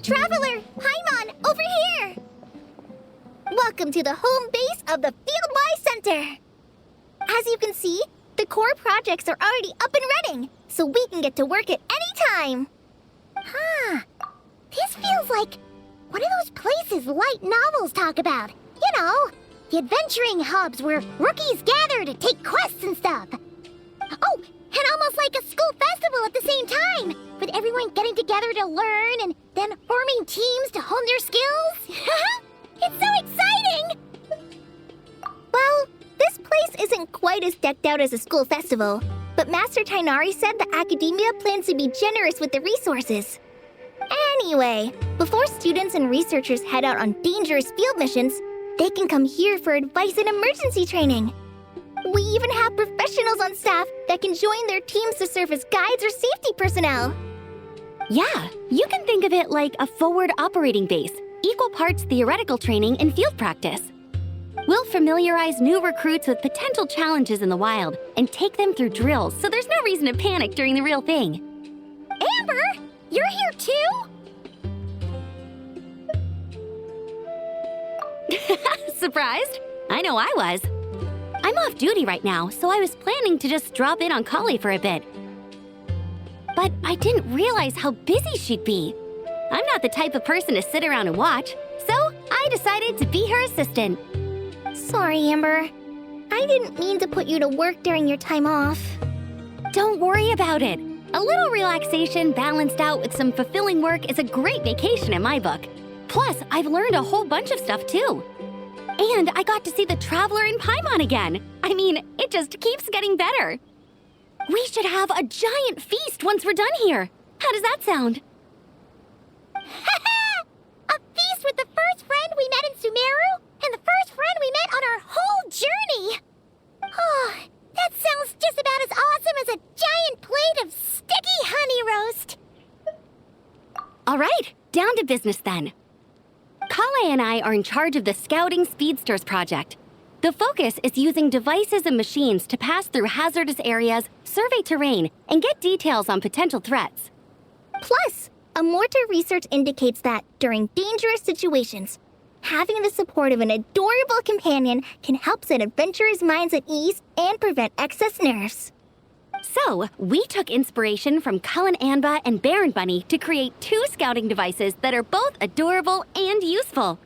Traveler! Paimon, over here! Welcome to the home base of the Fieldwise Center! As you can see, the core projects are already up and running, so we can get to work at any time! Huh. This feels like one of those places light novels talk about. You know, the adventuring hubs where rookies gather to take quests and stuff. Oh, and almost like a school festival at the same time, with everyone getting together to learn and then forming teams to hone their skills. It's so exciting! Well, this place isn't quite as decked out as a school festival, but Master Tainari said the academia plans to be generous with the resources. Anyway, before students and researchers head out on dangerous field missions, they can come here for advice and emergency training. We even have professionals on staff that can join their teams to serve as guides or safety personnel. Yeah, you can think of it like a forward operating base, equal parts theoretical training and field practice. We'll familiarize new recruits with potential challenges in the wild and take them through drills so there's no reason to panic during the real thing. Amber, you're here too? Surprised? I know I was. I'm off duty right now, so I was planning to just drop in on Kali for a bit. But I didn't realize how busy she'd be. I'm not the type of person to sit around and watch, so I decided to be her assistant. Sorry, Amber. I didn't mean to put you to work during your time off. Don't worry about it. A little relaxation balanced out with some fulfilling work is a great vacation in my book. Plus, I've learned a whole bunch of stuff too. And I got to see the Traveler in Paimon again. I mean, it just keeps getting better. We should have a giant feast once we're done here. How does that sound? A feast with the first friend we met in Sumeru and the first friend we met on our whole journey. Oh, that sounds just about as awesome as a giant plate of sticky honey roast. All right, down to business then. Kale and I are in charge of the Scouting Speedsters project. The focus is using devices and machines to pass through hazardous areas, survey terrain, and get details on potential threats. Plus, Amorta research indicates that, during dangerous situations, having the support of an adorable companion can help set adventurers' minds at ease and prevent excess nerves. So, we took inspiration from Cullen Anba and Baron Bunny to create 2 scouting devices that are both adorable and useful.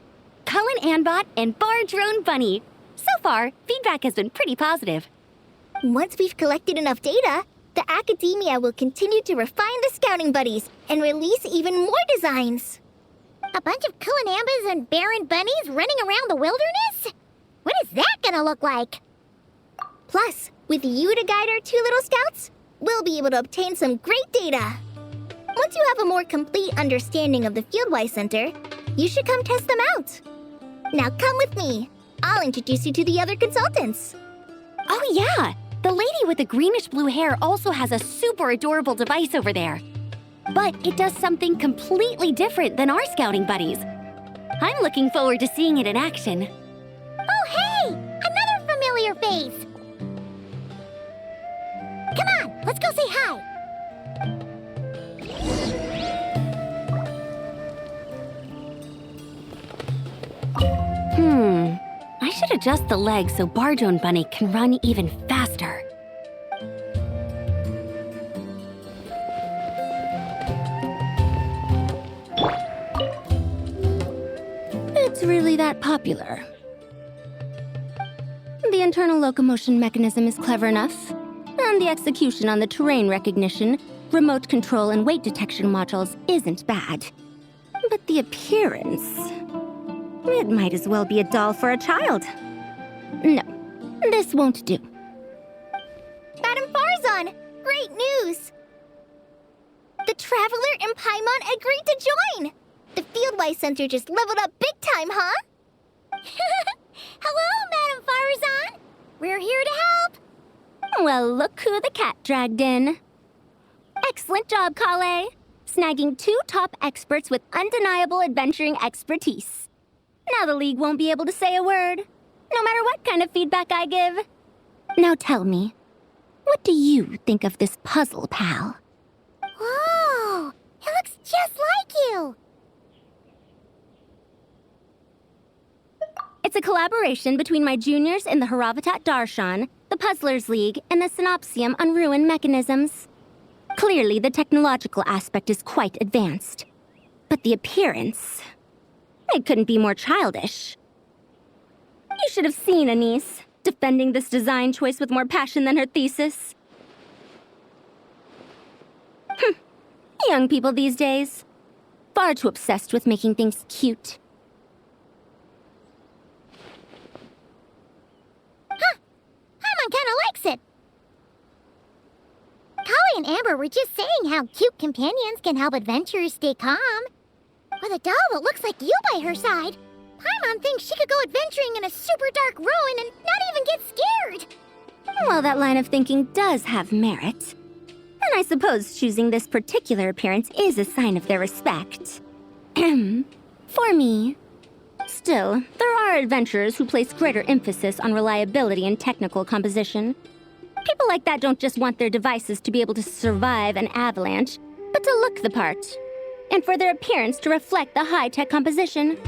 Cullen Anbot and Bar Drone Bunny. So far, feedback has been pretty positive. Once we've collected enough data, the academia will continue to refine the scouting buddies and release even more designs. A bunch of Kulanambas and Baron Bunnies running around the wilderness? What is that gonna look like? Plus, with you to guide our 2 little scouts, we'll be able to obtain some great data. Once you have a more complete understanding of the Fieldwise Center, you should come test them out. Now come with me. I'll introduce you to the other consultants. Oh yeah, the lady with the greenish-blue hair also has a super adorable device over there. But it does something completely different than our scouting buddies. I'm looking forward to seeing it in action. Oh hey, another familiar face. Come on, let's go say hi. I should adjust the legs so Bardrone Bunny can run even faster. It's really that popular. The internal locomotion mechanism is clever enough, and the execution on the terrain recognition, remote control, and weight detection modules isn't bad. But the appearance... it might as well be a doll for a child. No, this won't do. Madam Farzan, great news! The Traveler and Paimon agreed to join! The Fieldwise Center just leveled up big time, huh? Hello, Madam Farzan. We're here to help. Well, look who the cat dragged in. Excellent job, Kale. Snagging 2 top experts with undeniable adventuring expertise. Now the League won't be able to say a word, no matter what kind of feedback I give. Now tell me, what do you think of this puzzle, pal? Whoa, it looks just like you. It's a collaboration between my juniors in the Haravatat Darshan, the Puzzlers League, and the Synopsium on Ruin Mechanisms. Clearly, the technological aspect is quite advanced. But the appearance... it couldn't be more childish. You should have seen Anise, defending this design choice with more passion than her thesis. Young people these days. Far too obsessed with making things cute. Paimon kinda likes it. Kali and Amber were just saying how cute companions can help adventurers stay calm. With a doll that looks like you by her side, Paimon thinks she could go adventuring in a super dark ruin and not even get scared. Well, that line of thinking does have merit. And I suppose choosing this particular appearance is a sign of their respect. For me. Still, there are adventurers who place greater emphasis on reliability and technical composition. People like that don't just want their devices to be able to survive an avalanche, but to look the part. And for their appearance to reflect the high-tech composition.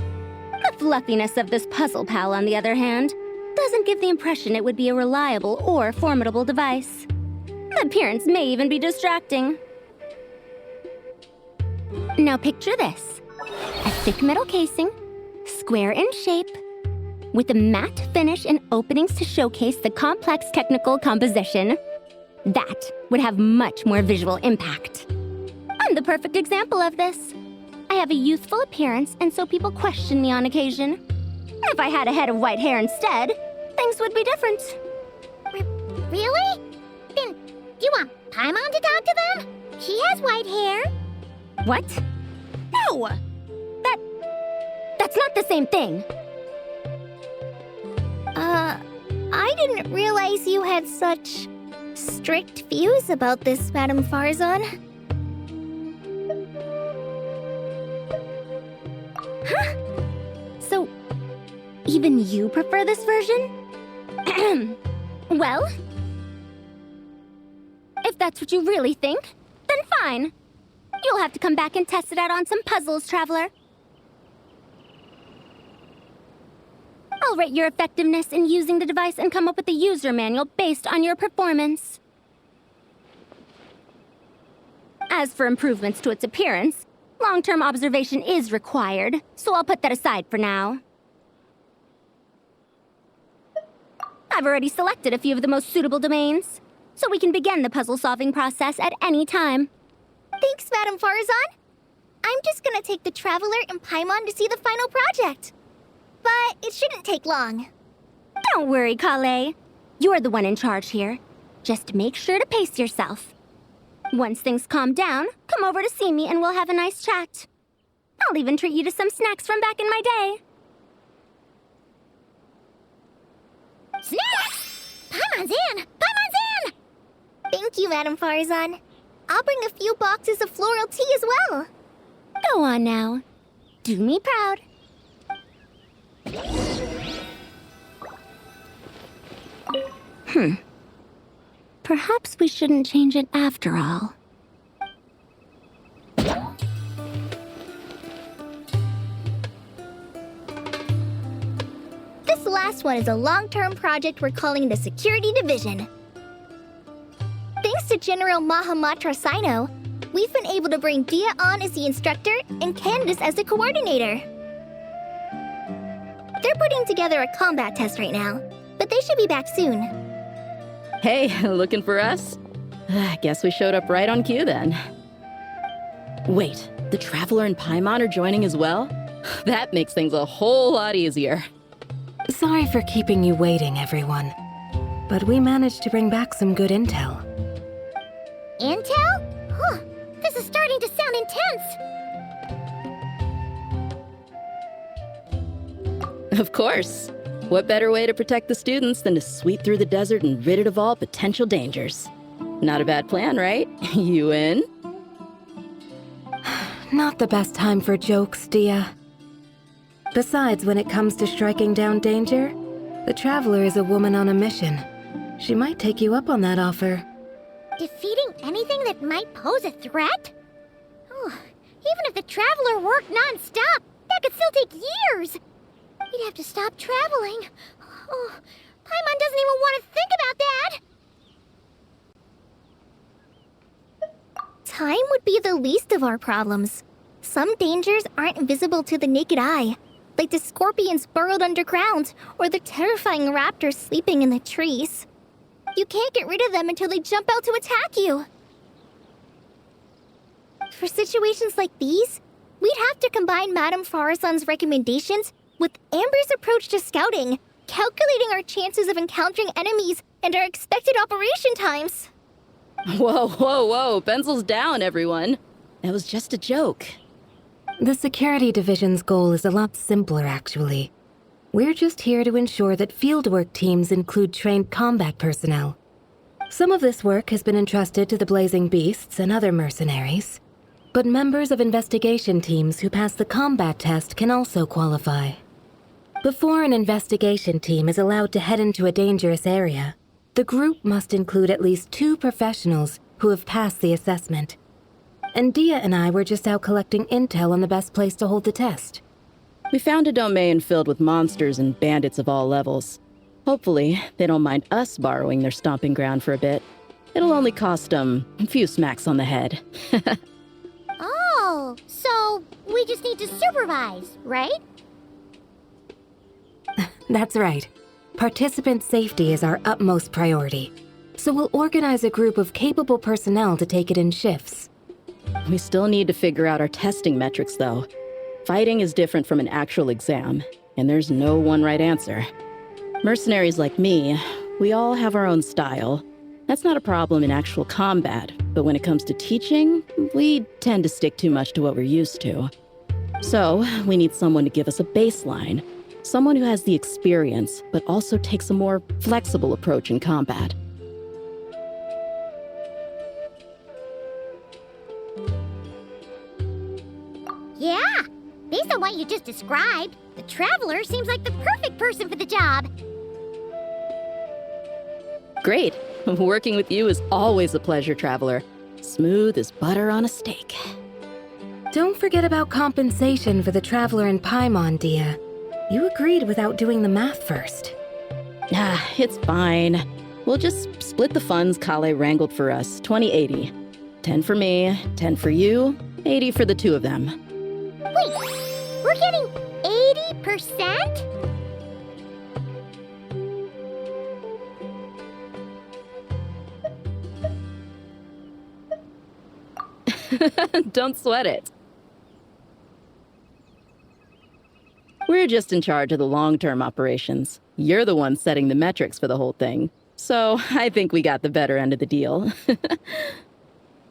The fluffiness of this puzzle pal, on the other hand, doesn't give the impression it would be a reliable or formidable device. The appearance may even be distracting. Now picture this. A thick metal casing, square in shape, with a matte finish and openings to showcase the complex technical composition. That would have much more visual impact. I'm the perfect example of this. I have a youthful appearance, and so people question me on occasion. If I had a head of white hair instead, things would be different. Really? Then, do you want Paimon to talk to them? She has white hair. What? No! That's not the same thing. I didn't realize you had such strict views about this, Madame Farzan. Huh? So, even you prefer this version? Well, if that's what you really think, then fine. You'll have to come back and test it out on some puzzles, Traveler. I'll rate your effectiveness in using the device and come up with a user manual based on your performance. As for improvements to its appearance, long-term observation is required, so I'll put that aside for now. I've already selected a few of the most suitable domains, so we can begin the puzzle-solving process at any time. Thanks, Madame Farzan. I'm just gonna take the Traveler and Paimon to see the final project. But it shouldn't take long. Don't worry, Kale. You're the one in charge here. Just make sure to pace yourself. Once things calm down, come over to see me and we'll have a nice chat. I'll even treat you to some snacks from back in my day. Snacks! Paimon's in! Paimon's in! Thank you, Madame Farzan. I'll bring a few boxes of floral tea as well. Go on now. Do me proud. Perhaps we shouldn't change it after all. This last one is a long-term project we're calling the Security Division. Thanks to General Mahamatra Sino, we've been able to bring Dia on as the instructor and Candace as the coordinator. They're putting together a combat test right now, but they should be back soon. Hey, looking for us? Guess we showed up right on cue then. Wait, the Traveler and Paimon are joining as well? That makes things a whole lot easier. Sorry for keeping you waiting, everyone. But we managed to bring back some good intel. Intel? Huh, this is starting to sound intense. Of course. What better way to protect the students than to sweep through the desert and rid it of all potential dangers? Not a bad plan, right? You in? Not the best time for jokes, Dia. Besides, when it comes to striking down danger, the Traveler is a woman on a mission. She might take you up on that offer. Defeating anything that might pose a threat? Oh, even if the Traveler worked non-stop, that could still take years. We'd have to stop traveling. Oh, Paimon doesn't even want to think about that! Time would be the least of our problems. Some dangers aren't visible to the naked eye, like the scorpions burrowed underground or the terrifying raptors sleeping in the trees. You can't get rid of them until they jump out to attack you. For situations like these, we'd have to combine Madame Farazan's recommendations with Amber's approach to scouting, calculating our chances of encountering enemies and our expected operation times. Whoa, whoa, whoa, pencils down, everyone. That was just a joke. The security division's goal is a lot simpler, actually. We're just here to ensure that fieldwork teams include trained combat personnel. Some of this work has been entrusted to the Blazing Beasts and other mercenaries, but members of investigation teams who pass the combat test can also qualify. Before an investigation team is allowed to head into a dangerous area, the group must include at least 2 professionals who have passed the assessment. And Dia and I were just out collecting intel on the best place to hold the test. We found a domain filled with monsters and bandits of all levels. Hopefully, they don't mind us borrowing their stomping ground for a bit. It'll only cost them a few smacks on the head. Oh, so we just need to supervise, right? That's right. Participant safety is our utmost priority, so we'll organize a group of capable personnel to take it in shifts. We still need to figure out our testing metrics, though. Fighting is different from an actual exam, and there's no one right answer. Mercenaries like me, we all have our own style. That's not a problem in actual combat, but when it comes to teaching, we tend to stick too much to what we're used to. So, we need someone to give us a baseline. Someone who has the experience, but also takes a more flexible approach in combat. Yeah, based on what you just described, the Traveler seems like the perfect person for the job. Great. Working with you is always a pleasure, Traveler. Smooth as butter on a steak. Don't forget about compensation for the Traveler in Paimon, Dia. You agreed without doing the math first. Ah, it's fine. We'll just split the funds Kale wrangled for us, 20-80. 10 for me, 10 for you, 80 for the 2 of them. Wait, we're getting 80%? Don't sweat it. We're just in charge of the long-term operations. You're the one setting the metrics for the whole thing. So I think we got the better end of the deal.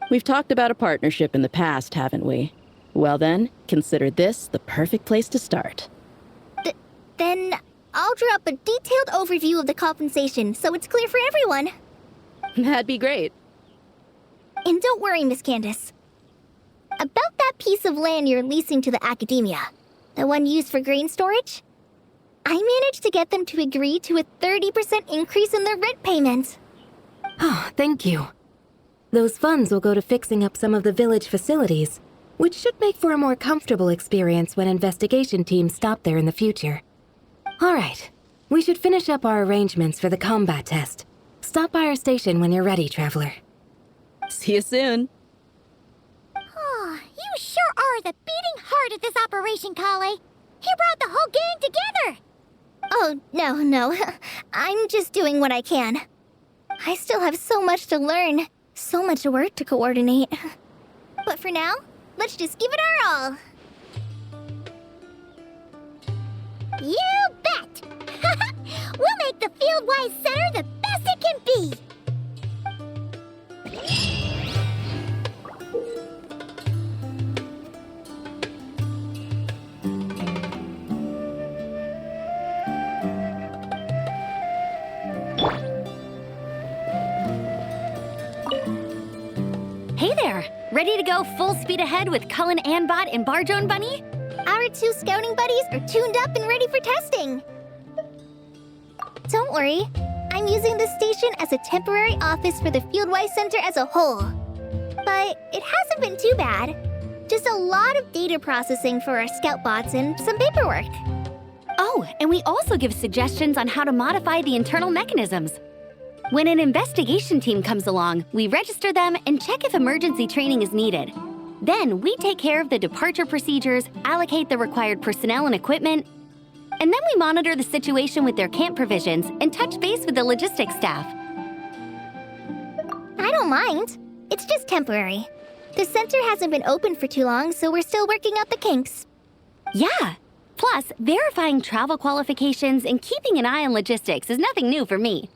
We've talked about a partnership in the past, haven't we? Well then, consider this the perfect place to start. Then I'll draw up a detailed overview of the compensation so it's clear for everyone. That'd be great. And don't worry, Miss Candace. About that piece of land you're leasing to the Academia, the one used for grain storage, I managed to get them to agree to a 30% increase in their rent payment. Oh, thank you. Those funds will go to fixing up some of the village facilities, which should make for a more comfortable experience when investigation teams stop there in the future. All right, we should finish up our arrangements for the combat test. Stop by our station when you're ready, Traveler. See you soon. Oh, you sure are the beating heart of this operation, Kale. He brought the whole gang together. Oh, no. I'm just doing what I can. I still have so much to learn, so much work to coordinate. But for now, let's just give it our all. You bet! We'll make the Fieldwise Center the best it can be! Hey there! Ready to go full speed ahead with Cullen Anbot and Barjone Bunny? Our 2 scouting buddies are tuned up and ready for testing. Don't worry, I'm using this station as a temporary office for the Fieldwise Center as a whole. But it hasn't been too bad. Just a lot of data processing for our scout bots and some paperwork. Oh, and we also give suggestions on how to modify the internal mechanisms. When an investigation team comes along, we register them and check if emergency training is needed. Then we take care of the departure procedures, allocate the required personnel and equipment, and then we monitor the situation with their camp provisions and touch base with the logistics staff. I don't mind. It's just temporary. The center hasn't been open for too long, so we're still working out the kinks. Yeah. Plus, verifying travel qualifications and keeping an eye on logistics is nothing new for me.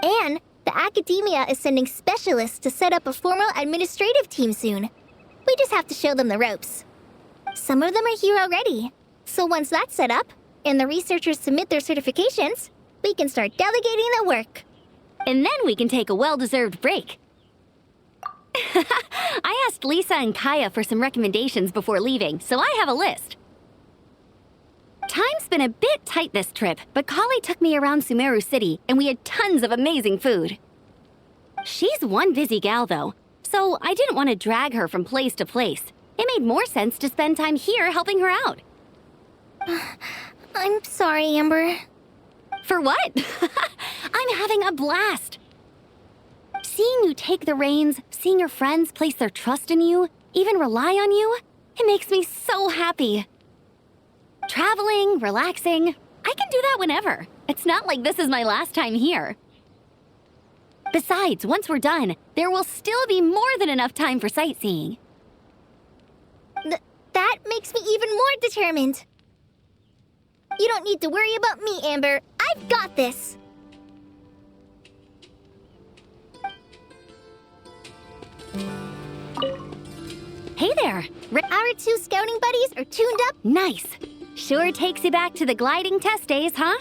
And the academia is sending specialists to set up a formal administrative team soon. We just have to show them the ropes. Some of them are here already. So once that's set up, and the researchers submit their certifications, we can start delegating the work. And then we can take a well-deserved break. I asked Lisa and Kaya for some recommendations before leaving, so I have a list. Time's been a bit tight this trip, but Kali took me around Sumeru City, and we had tons of amazing food. She's one busy gal, though, so I didn't want to drag her from place to place. It made more sense to spend time here helping her out. I'm sorry, Amber. For what? I'm having a blast. Seeing you take the reins, seeing your friends place their trust in you, even rely on you, it makes me so happy. Traveling, relaxing, I can do that whenever. It's not like this is my last time here. Besides, once we're done, there will still be more than enough time for sightseeing. That makes me even more determined. You don't need to worry about me, Amber. I've got this. Hey there! Our two scouting buddies are tuned up. Nice! Sure takes you back to the gliding test days, huh?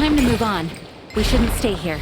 time to move on. We shouldn't stay here.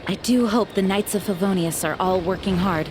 I do hope the Knights of Favonius are all working hard.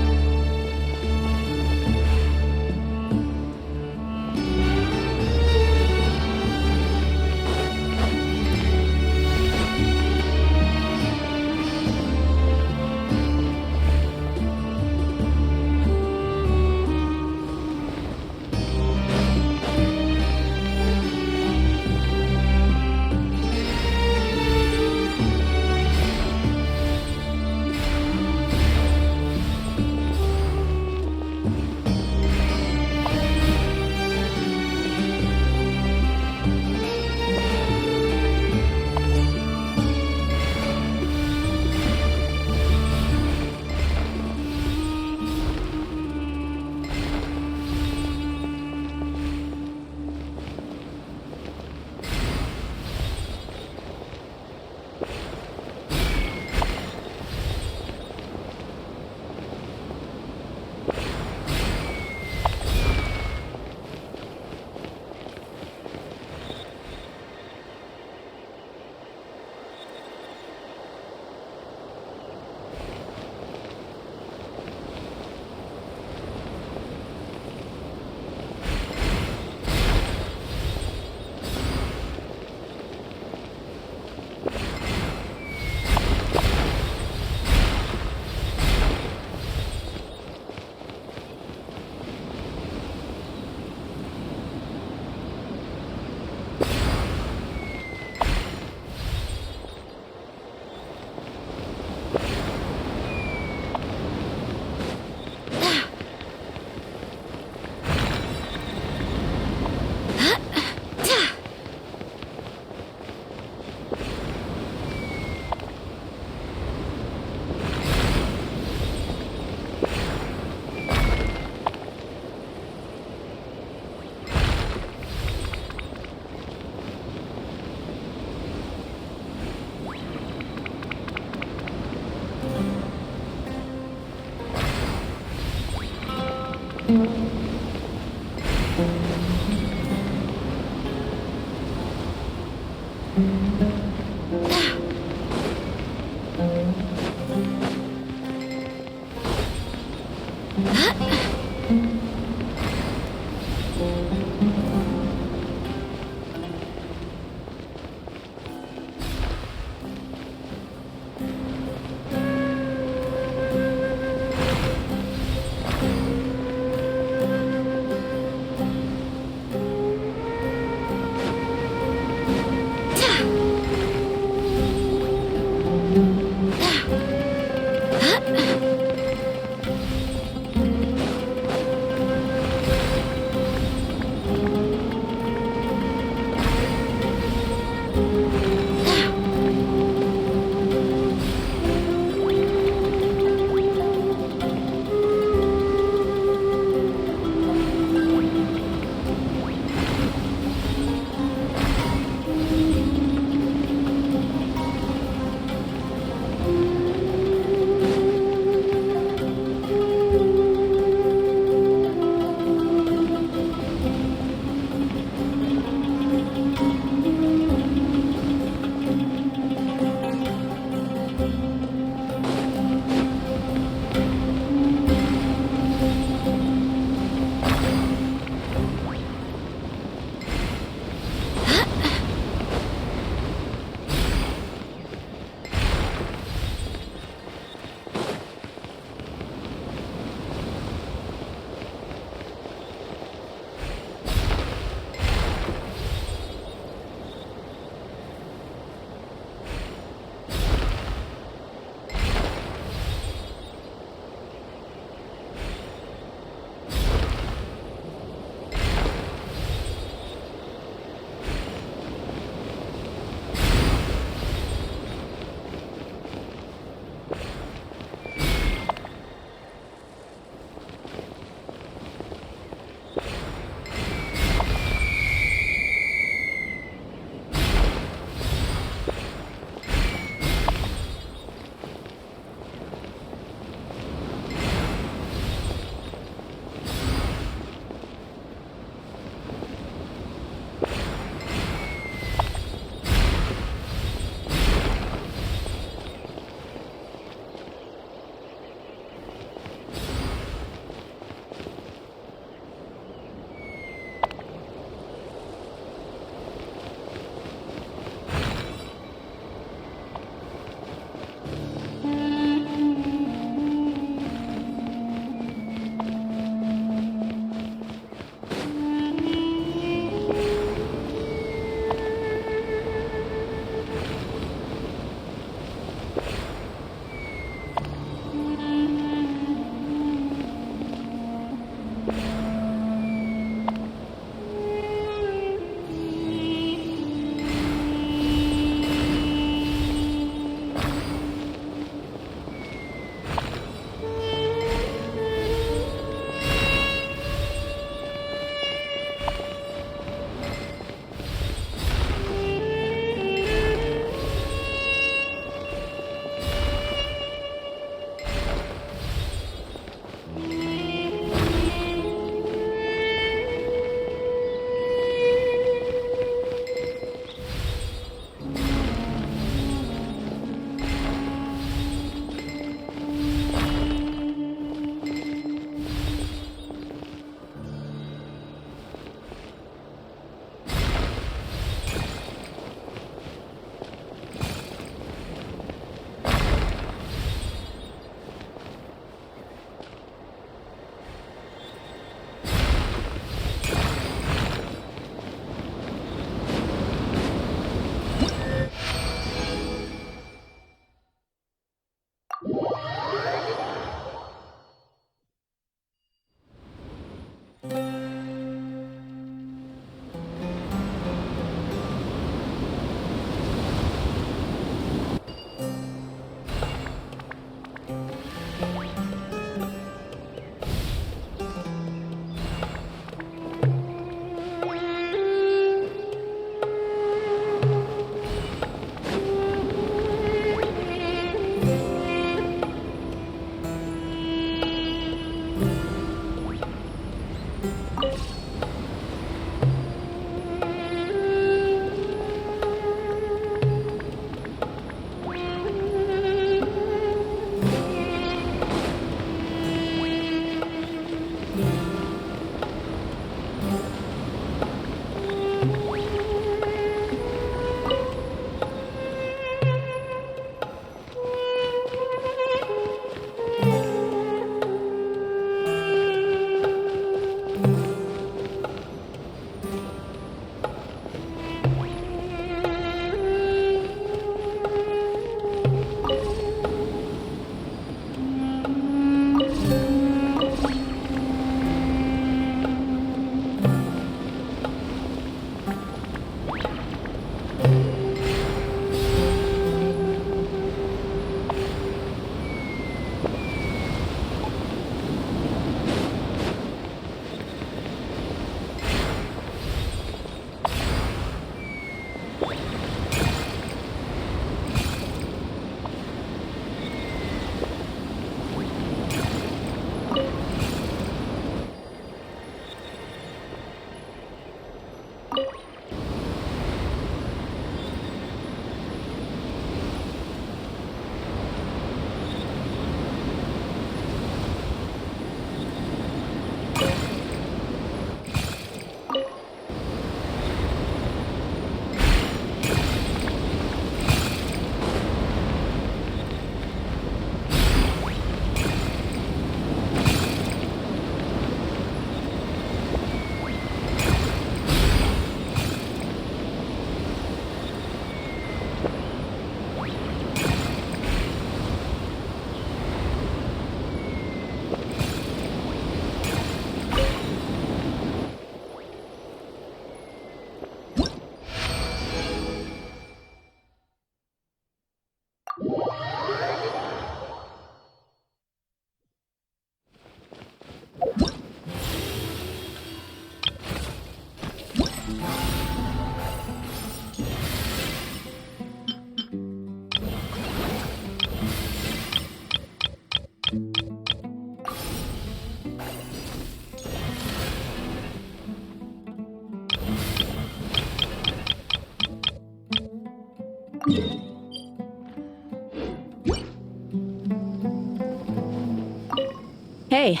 Hey,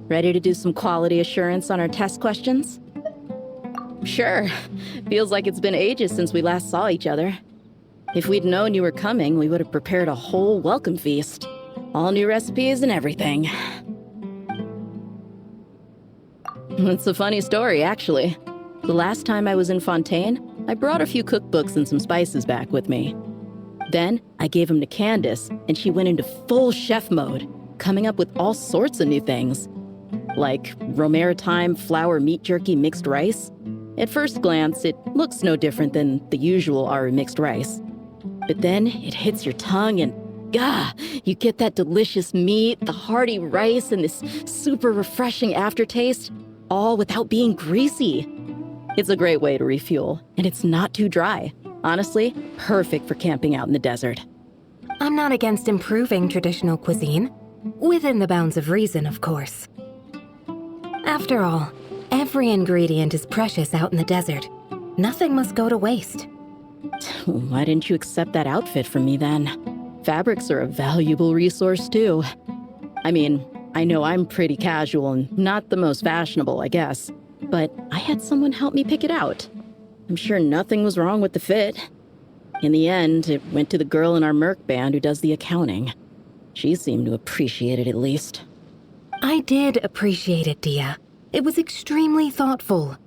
ready to do some quality assurance on our test questions? Sure. Feels like it's been ages since we last saw each other. If we'd known you were coming, we would have prepared a whole welcome feast. All new recipes and everything. It's a funny story, actually. The last time I was in Fontaine, I brought a few cookbooks and some spices back with me. Then, I gave them to Candace, and she went into full chef mode, coming up with all sorts of new things. Like Romaritime flour meat jerky mixed rice. At first glance, it looks no different than the usual Aru mixed rice. But then, it hits your tongue and you get that delicious meat, the hearty rice, and this super refreshing aftertaste, all without being greasy. It's a great way to refuel, and it's not too dry. Honestly, perfect for camping out in the desert. I'm not against improving traditional cuisine. Within the bounds of reason, of course. After all, every ingredient is precious out in the desert. Nothing must go to waste. Why didn't you accept that outfit from me then? Fabrics are a valuable resource too. I mean, I know I'm pretty casual and not the most fashionable, I guess. But I had someone help me pick it out. I'm sure nothing was wrong with the fit. In the end, it went to the girl in our Merc band who does the accounting. She seemed to appreciate it at least. I did appreciate it, Dia. It was extremely thoughtful.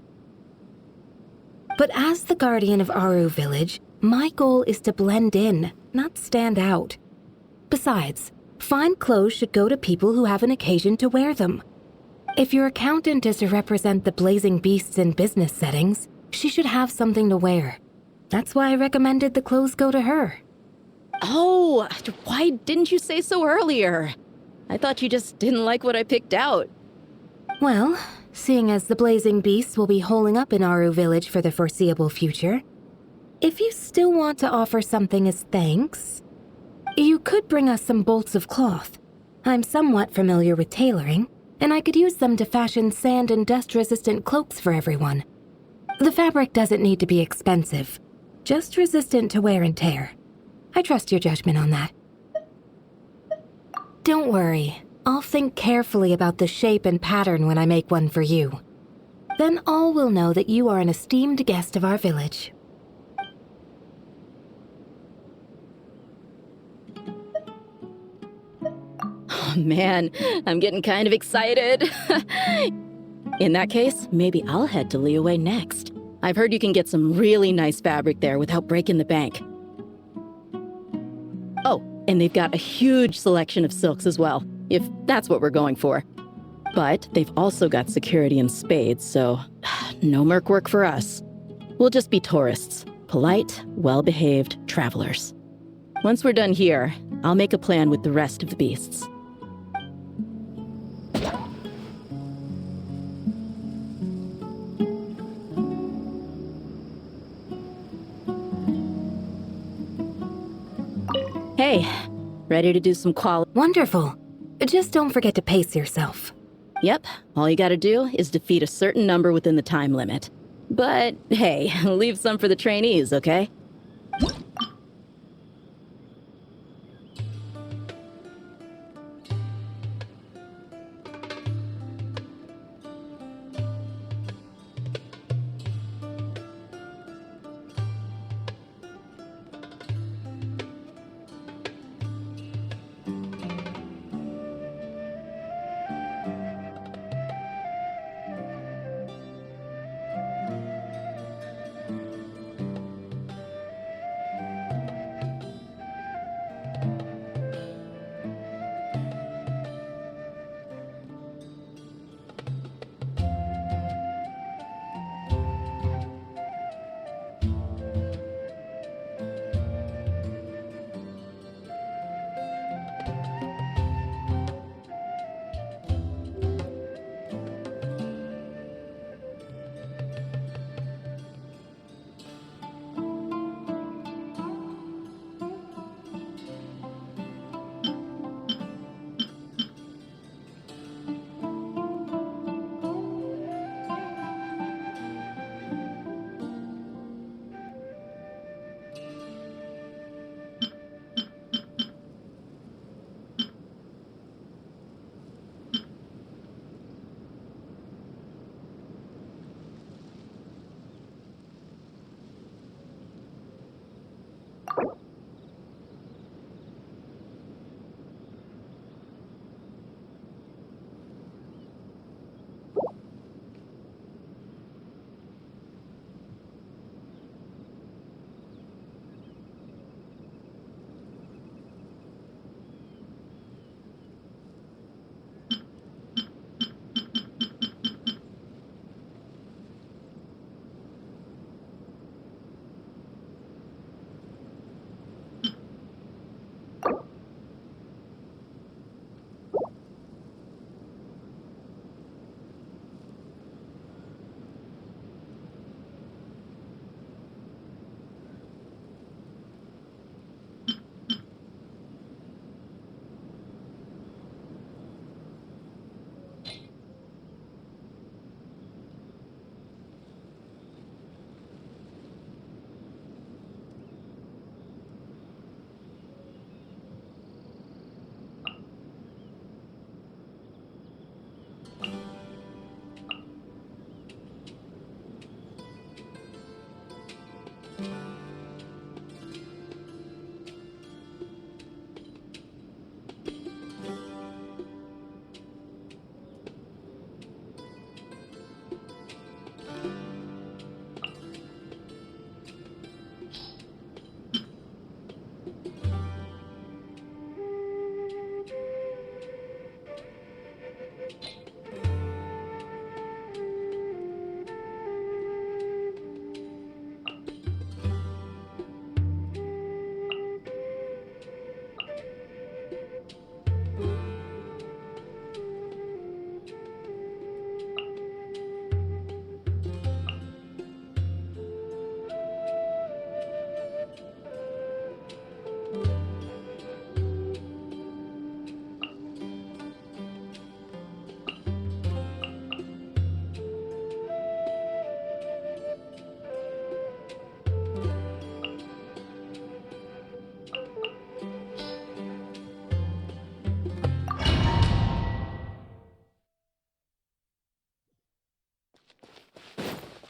But as the guardian of Aru Village, my goal is to blend in, not stand out. Besides, fine clothes should go to people who have an occasion to wear them. If your accountant is to represent the blazing beasts in business settings, she should have something to wear. That's why I recommended the clothes go to her. Oh, why didn't you say so earlier? I thought you just didn't like what I picked out. Well, seeing as the blazing beasts will be holing up in Aru Village for the foreseeable future, if you still want to offer something as thanks, you could bring us some bolts of cloth. I'm somewhat familiar with tailoring. and I could use them to fashion sand and dust-resistant cloaks for everyone. The fabric doesn't need to be expensive, just resistant to wear and tear. I trust your judgment on that. Don't worry, I'll think carefully about the shape and pattern when I make one for you. Then all will know that you are an esteemed guest of our village. Oh man, I'm getting kind of excited. In that case, maybe I'll head to Liyue next. I've heard you can get some really nice fabric there without breaking the bank. Oh, and they've got a huge selection of silks as well, if that's what we're going for. But they've also got security in spades, so no merc work for us. We'll just be tourists, polite, well-behaved travelers. Once we're done here, I'll make a plan with the rest of the beasts. Hey, ready to do some Wonderful. Just don't forget to pace yourself. Yep, all you gotta do is defeat a certain number within the time limit. But hey, leave some for the trainees, okay?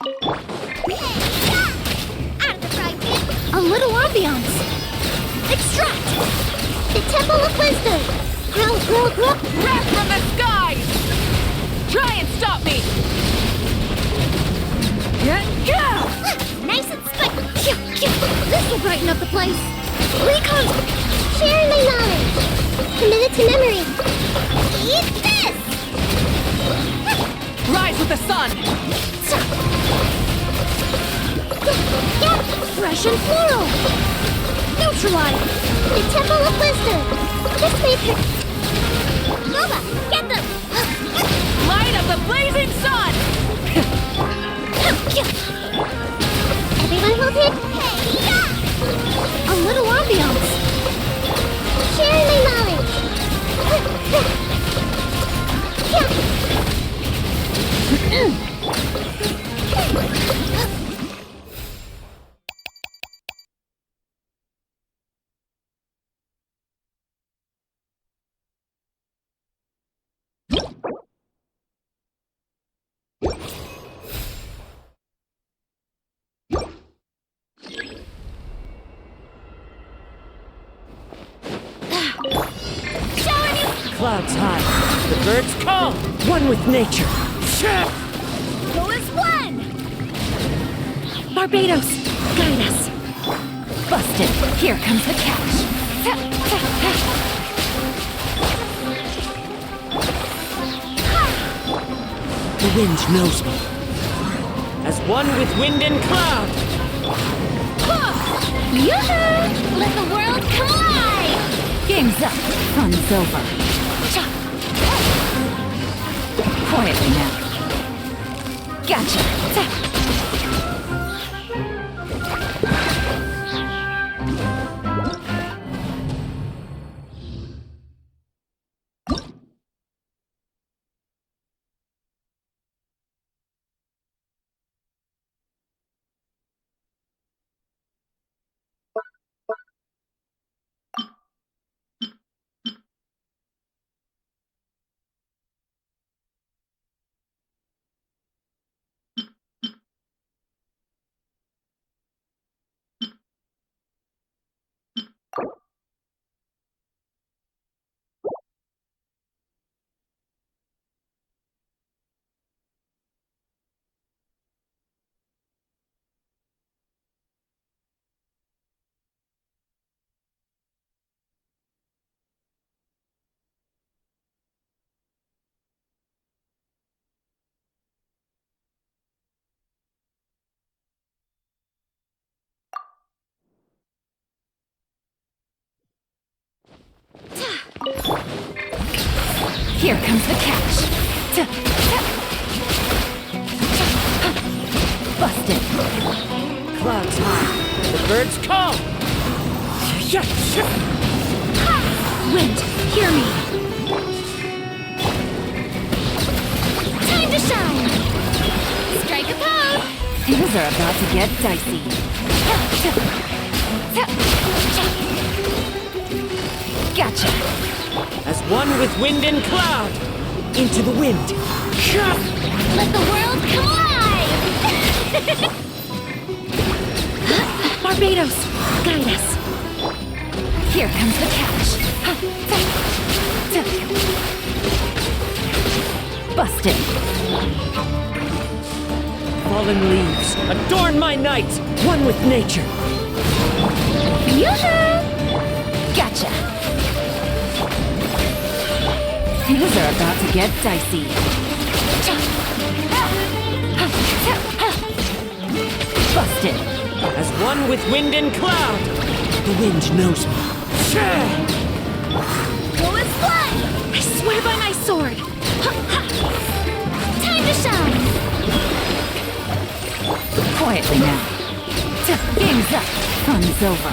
Out of the frying pan! A little ambiance. Extract! The Temple of Wisdom! Grow! Wrath from the skies! Try and stop me! Nice and spiky! This will brighten up the place! Recon! Sharing my knowledge! Committed to memory! Eat this! Rise with the sun! Russian floral! Neutralize! The Temple of Wisdom! This may hurt! Nova, get them! Light of the blazing sun! Everyone will hit! A little ambiance. Sharing my knowledge! Clouds high, the birds call, one with nature. Who is one? Barbados, guide us. Busted. Here comes the catch. The wind knows me. As one with wind and cloud. Yoo-hoo! Let the world come alive! Game's up. Fun's over. Quietly now. Gotcha. Here comes the catch. Busted. Clouds high, the birds call. Wind, hear me. Time to shine! Strike a pose. Things are about to get dicey. Gotcha. As one with wind and cloud. Into the wind. Let the world come alive! Barbados, guide us. Here comes the catch. Busted. Fallen leaves, adorn my night. One with nature. Yoo-hoo! Gotcha. Things are about to get dicey. Busted. As one with wind and cloud. The wind knows me. Who is blood? I swear by my sword. Time to shine! Quietly now. Game's up. Fun's over.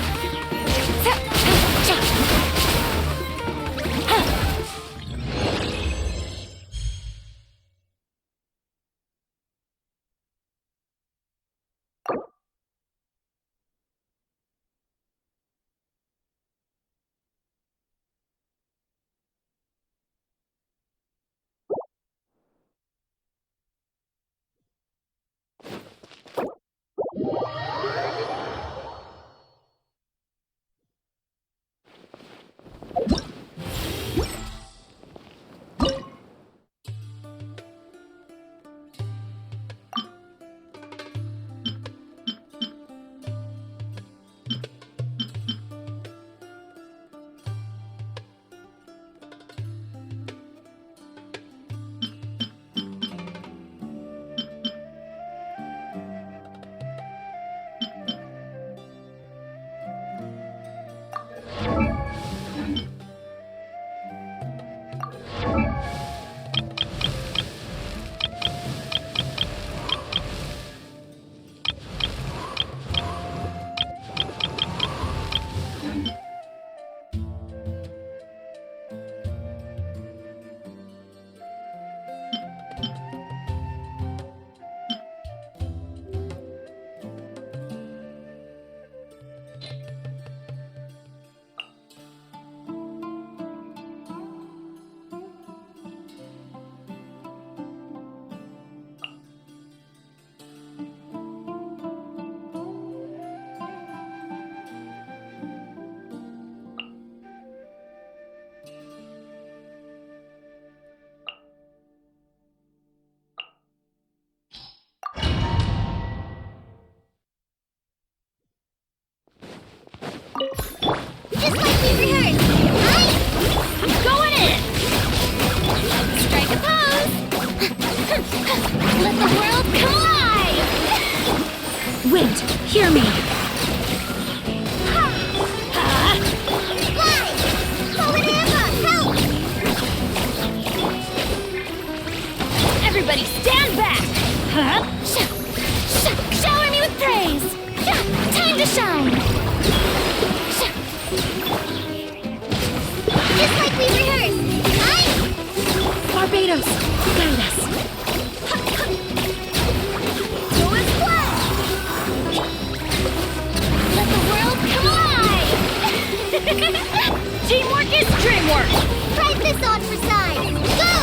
Hear me. Everybody stand back! Shower me with praise! Time to shine! Just like we rehearsed. Barbados, guide us. Go and splash! Let the world come alive! Teamwork is dreamwork! Try this on for size. Go!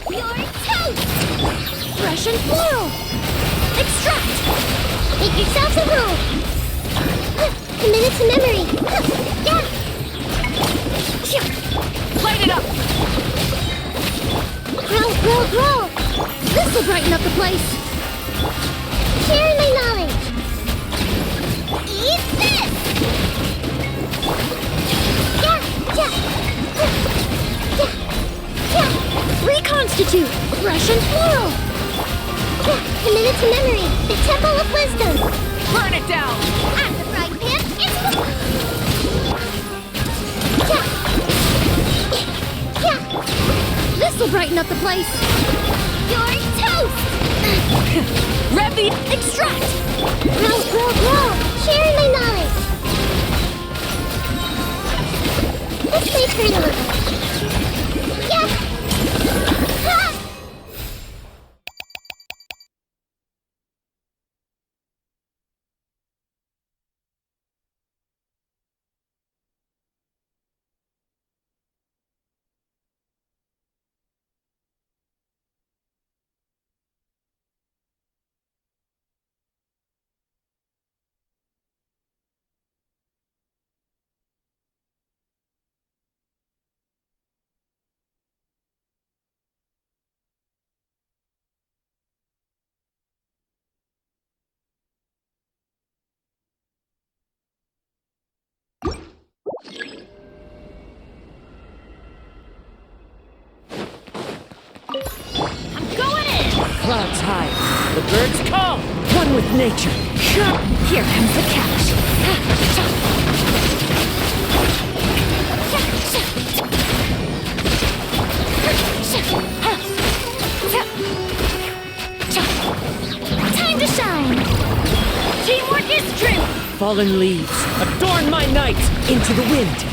You're toast! Fresh and floral! Extract! Make yourselves a roll! Commit it to memory! Yeah! Light it up! Grow! This'll brighten up the place! Sharing my knowledge! Eat this! Reconstitute! Fresh and floral! Commit it to memory! The Temple of Wisdom! Burn it down! I'm the frying pan. It's This'll brighten up the place! your toast! Rev the Extract! Grow! Sharing my knowledge! This may hurt a little. Yeah! Ha! Clouds high, the birds call, one with nature. Here comes the catch. fallen leaves, adorn my night into the wind.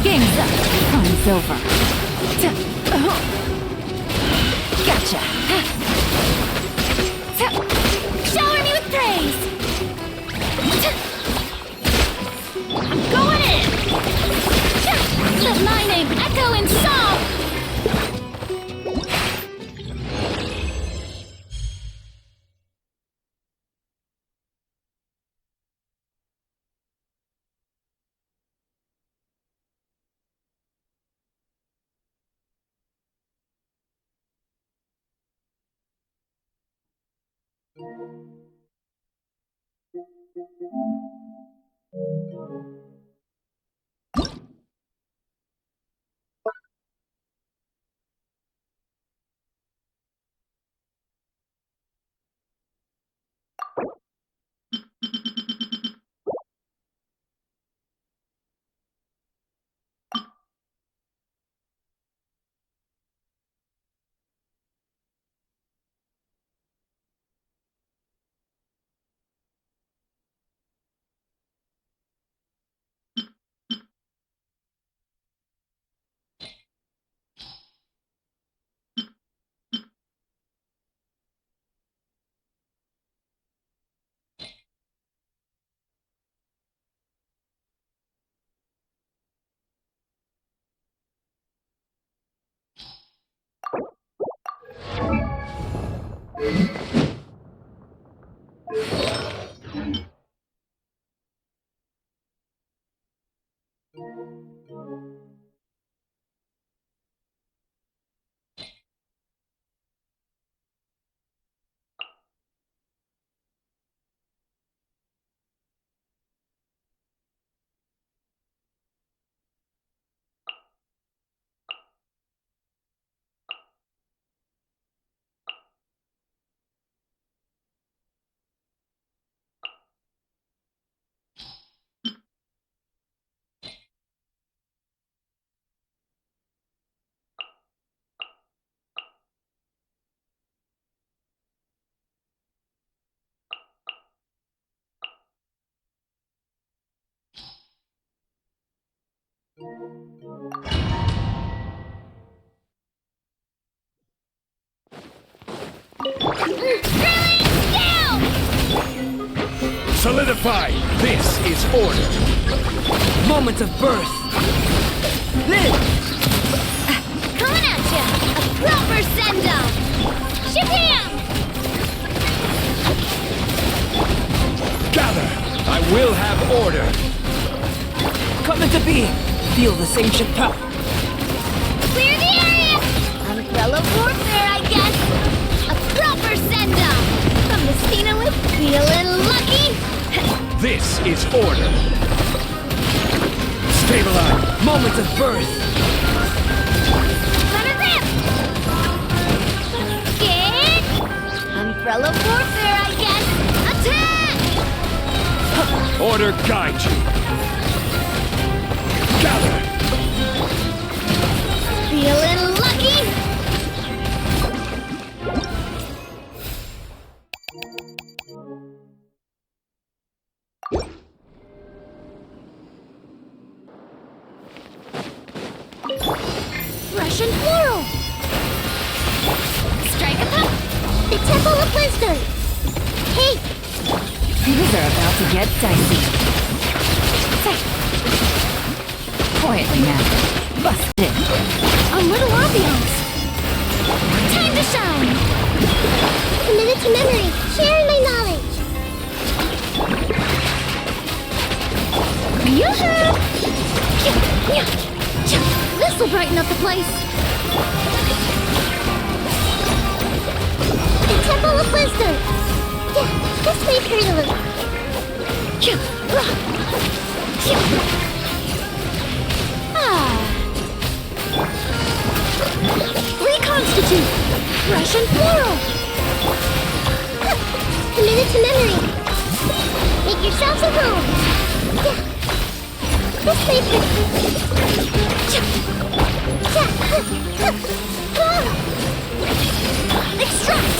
Game's up. Fun's over. Gotcha. Shower me with praise! I'm going in! Let my name echo in song! Solidify! This is order! Moment of birth. Live! Coming at ya! A proper send-off! Shabam! Gather! I will have order! Come into being! Feel this ancient power! Clear the area! Umbrella warfare, I guess! A proper send-off! From the Cena feeling lucky! This is order! Stabilize! Moment of birth! Let it rip! Get! Umbrella warfare, I guess! Attack! Order guide you! Gather! Feeling lucky? Russian floral! Strike a pop! The Temple of Wisdom! Hey! Things are about to get dicey. Quietly now. Bust it. A little ambiance! Time to shine! Committed to memory, sharing my knowledge! Yoo-hoo! This'll brighten up the place! The Temple of Wisdom! Yeah, this may hurt a little. Reconstitute! Russian floral! Committed to memory. Make yourselves a home. Yeah. This may Extract!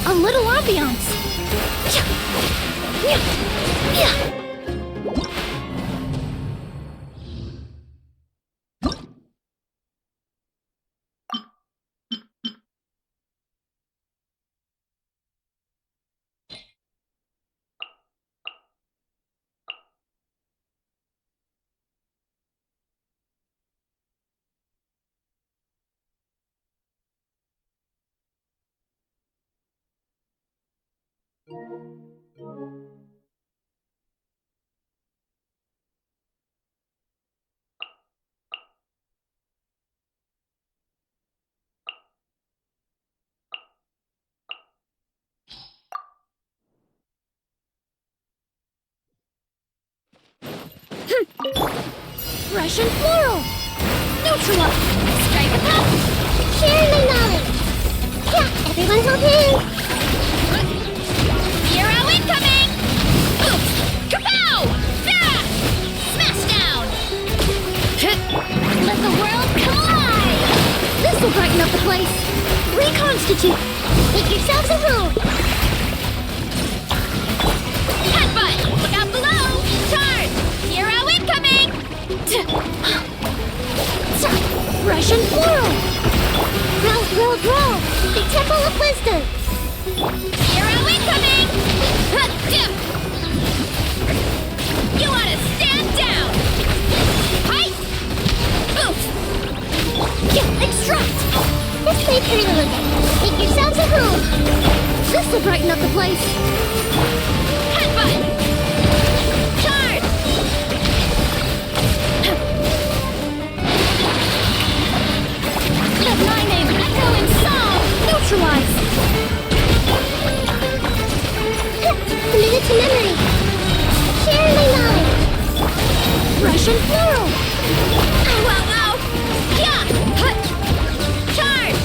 A little ambiance! Russian floral! Neutral! Strike a pop! Share my knowledge! Yeah, everyone's okay! Hero incoming! Oops! Kapow! Ah! Smash down! Let the world come alive! This will brighten up the place! Reconstitute! Make yourselves a room! Headbutt! Look out below! Charge! Hero incoming! Russian floral! Growl! The Temple of Wisdom! Hero incoming! You ought to stand down! Hi! Oof! Extract! Let's play pretty little game. Make yourselves a room! This will brighten up the place! Headbutt! Charge! Let my name echo in song! Neutralize! Commit it to memory! Share my knowledge! Russian floral! Ow, ow, ow! Yeah! Hut! Charge!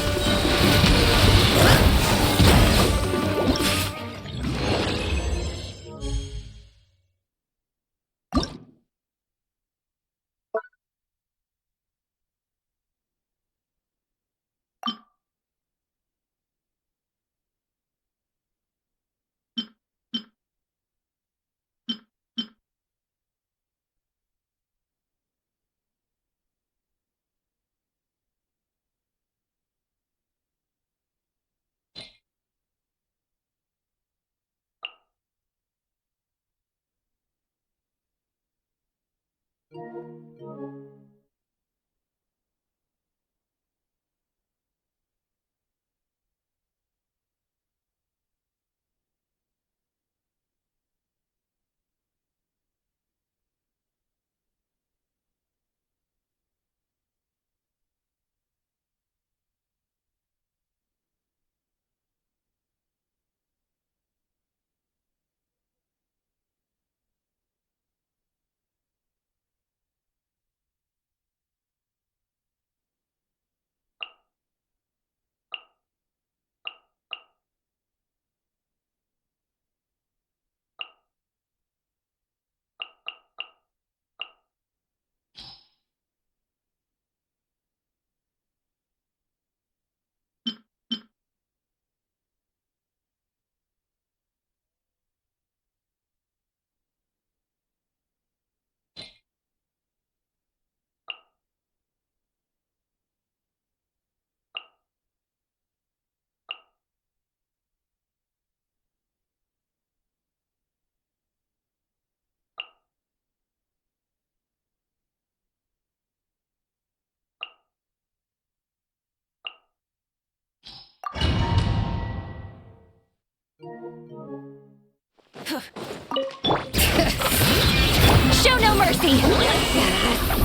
Show no mercy!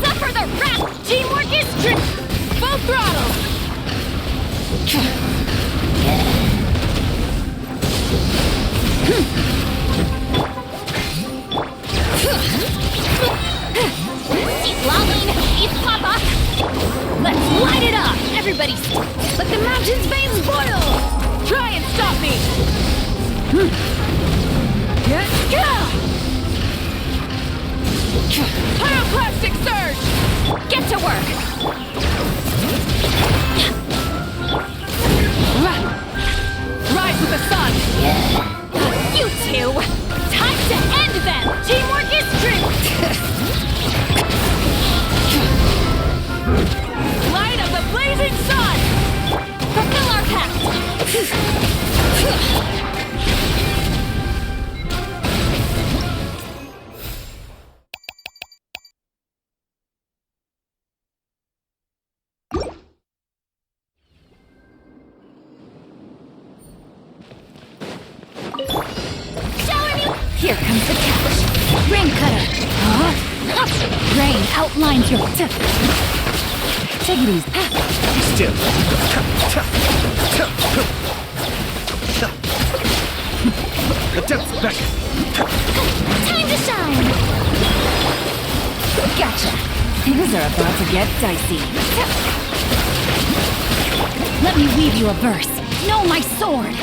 Suffer the wrath! Teamwork is full throttle! Eat lolling! Eat papa! Let's light it up! Everybody, let the mountain's veins boil! Try and stop me! Pyroclastic surge! Get to work! Rise with the sun! You two! Time Here comes the catch. Rain cutter. Rain outlines your... Take it easy. Be still. The depths beckon. Time to shine! Gotcha. Things are about to get dicey. Let me weave you a verse. Know my sword.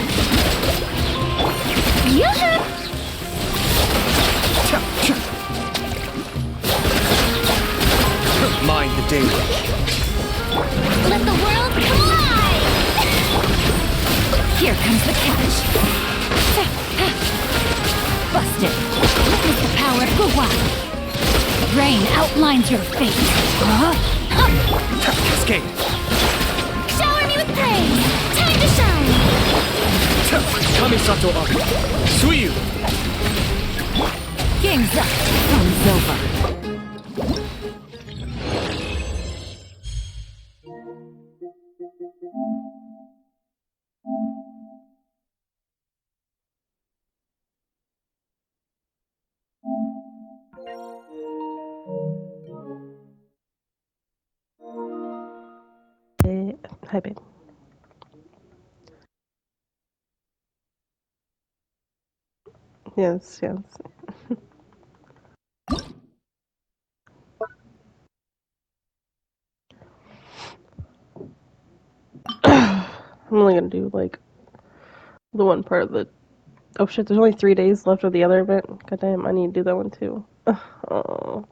Yoo-hoo! Mind the daylight. Let the world collide! Here comes the catch. Busted. Witness the power of Guwa. Rain outlines your fate. Cascade. Shower me with praise! Time to shine! Kamisato Aki. Suiyu. Game's up. Fun's over. Hi, babe. Yes, yes. I'm only gonna do like the one part of the. Oh shit! There's only 3 days left of the other event. God damn! I need to do that one too. Oh,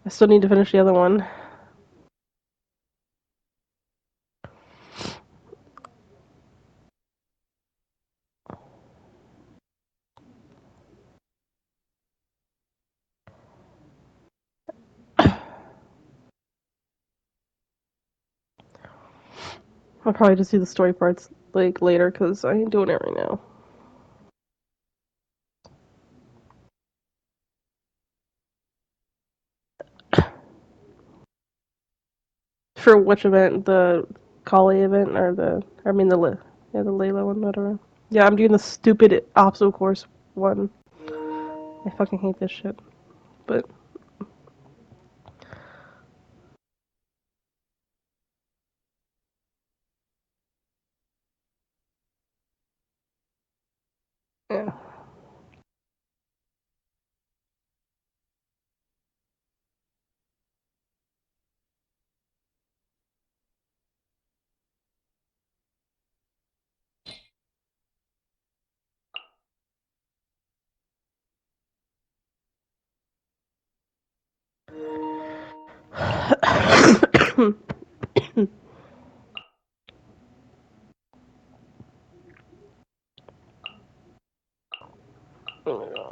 I still need to finish the other one. I'll probably just do the story parts like later because I ain't doing it right now. For which event? The Kali event or the Layla one, whatever. Yeah, I'm doing the stupid obstacle course one. I fucking hate this shit. But yeah. Oh my god.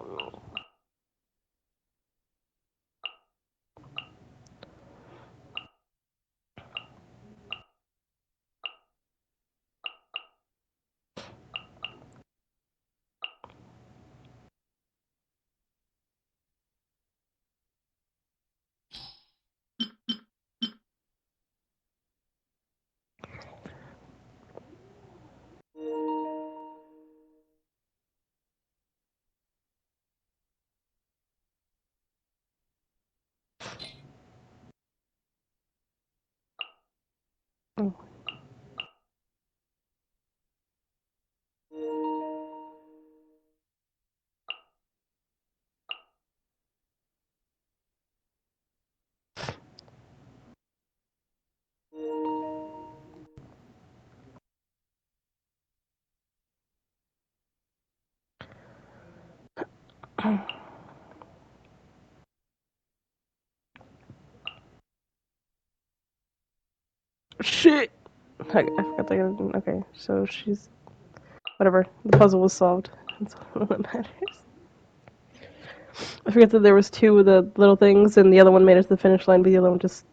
Oh. Shit! I forgot that. Okay, so she's. Whatever. The puzzle was solved. That's all that matters. I forget that there was 2 of the little things, and the other one made it to the finish line, but the other one just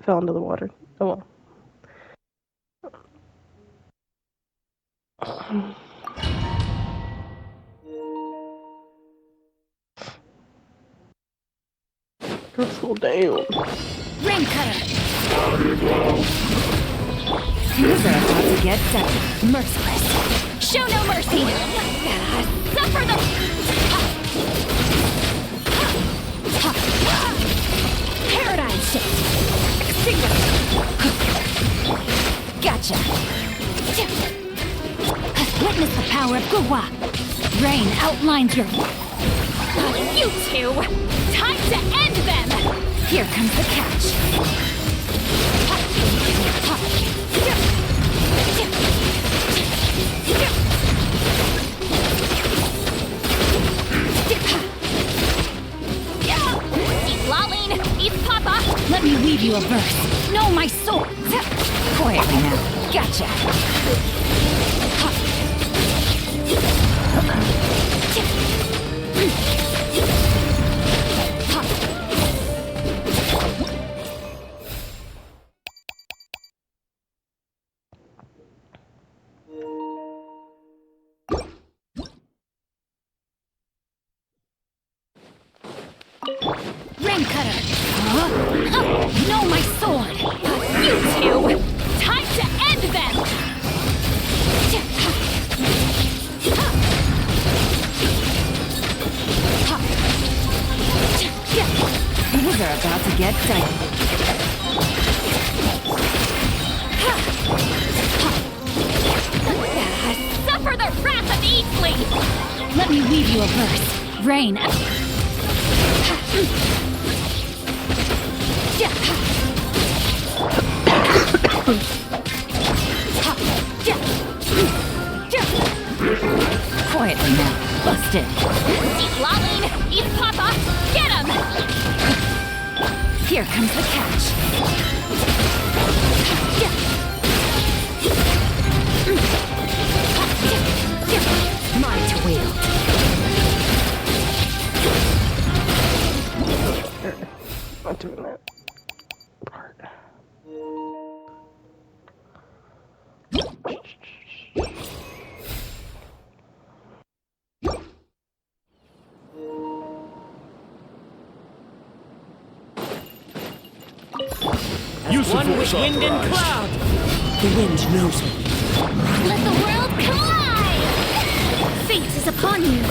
fell into the water. Oh well. Slow down. Rain cutter. Things are about to get dicey. Merciless. Show no mercy! Suffer the... Paradigm shift! Gotcha! Witness the power of Guwa! Rain outlines your... You two! Time to end them! Here comes the catch! Lolling! Eat Papa! Let me weave you a verse. Know my soul! Quietly now. Gotcha! Rain cutter! Know my sword! You two! Time to end them! Things are about to get dicey. Suffer the wrath of Eatley! Let me weave you a verse. Rain. Quietly now. Busted. Eat Lolling! Eat Papa! Get him! Here comes the catch. Mine to wield. Not doing that part. Use One with force wind and authorized. cloud! The wind knows me. Let the world collide! Fate is upon you.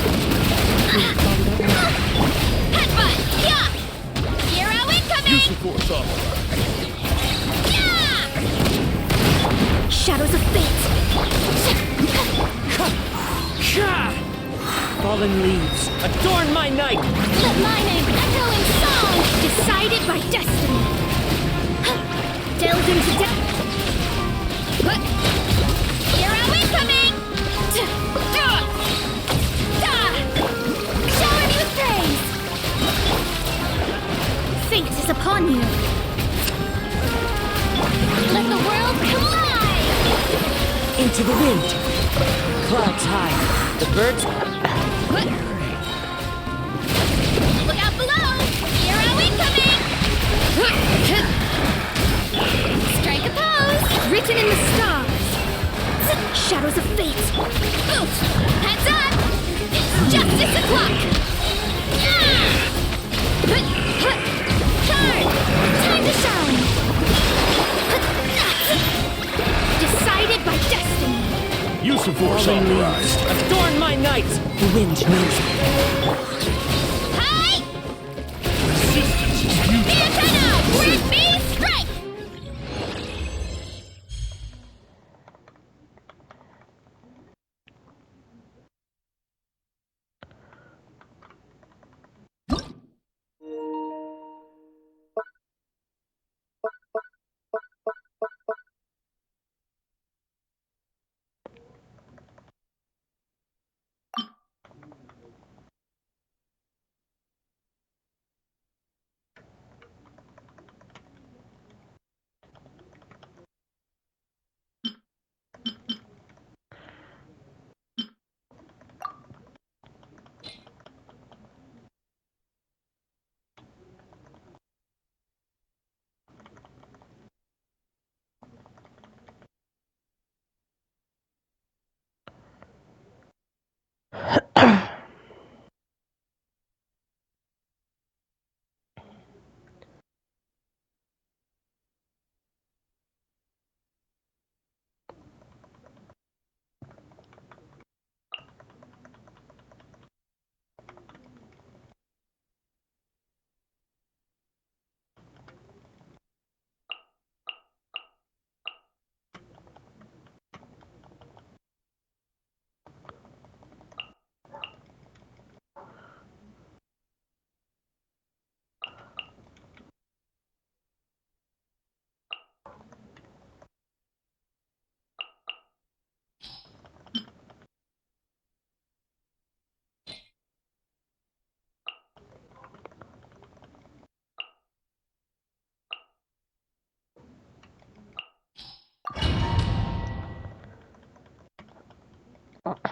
Headbutt! Yeah! Hero incoming! Use force authorized. Yeah! Shadows of fate! Fallen leaves, adorn my night! Let my name echo in song! Decided by destiny! Delved into death! Hero incoming! Shower me with praise! Fate is upon you! Let the world collide! Into the wind! Clouds high, the birds... Look out below! Hero incoming! Strike a pose! Written in the stars! Shadows of fate! Heads up! It's justice o'clock! Turn! Time to shine! Decided by destiny! Use force authorized. Adorn my night! The wind knows me. Hi! Resistance is futile. Miyakana! Word me strike!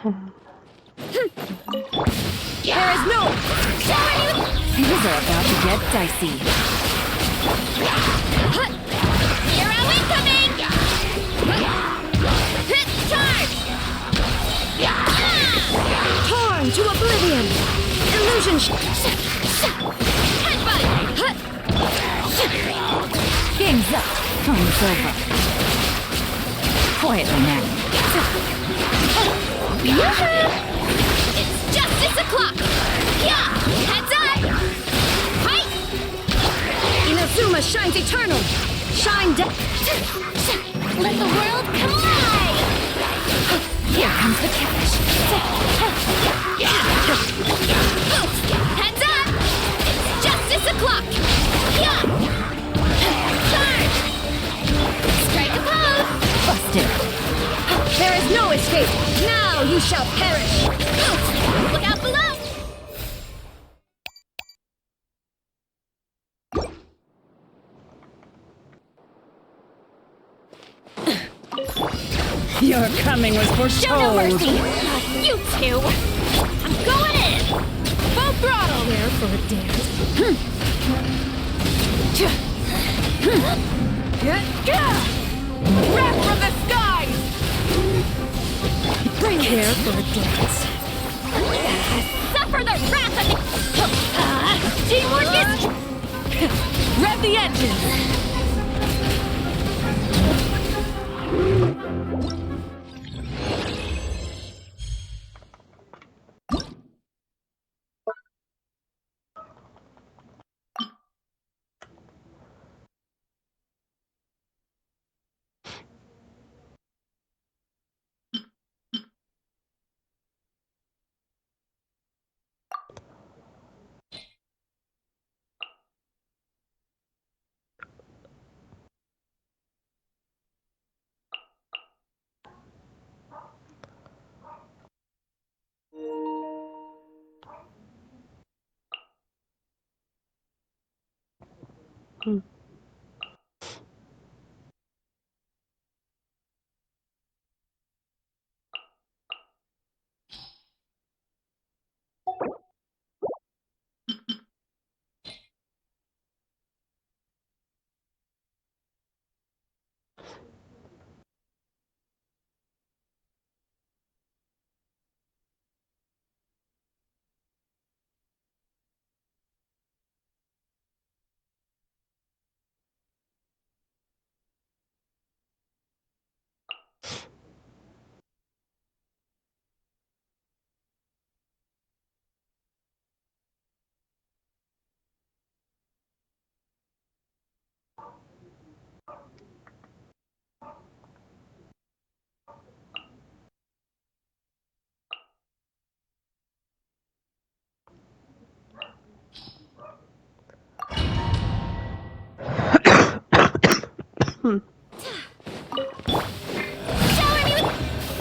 There is no... Things are about to get dicey. Hero incoming! Hit charge! Torn to oblivion! Illusion headbutt! Game's up. Time's over. Quietly now. It's justice o'clock! Yeah! Heads up! Fight! Inazuma shines eternal! Shine down! Let the world collide! Here comes the catch. Heads up! It's justice o'clock! Yeah! Charge! Strike a pose! Busted. There is no escape! Now you shall perish! Look out below! Your coming was foretold. Show no mercy! You two! I'm going in! Full throttle! There for a dance. Wrath from the skies! Bring here for a dance. Suffer the wrath of the... Teamwork is... Rev the engines!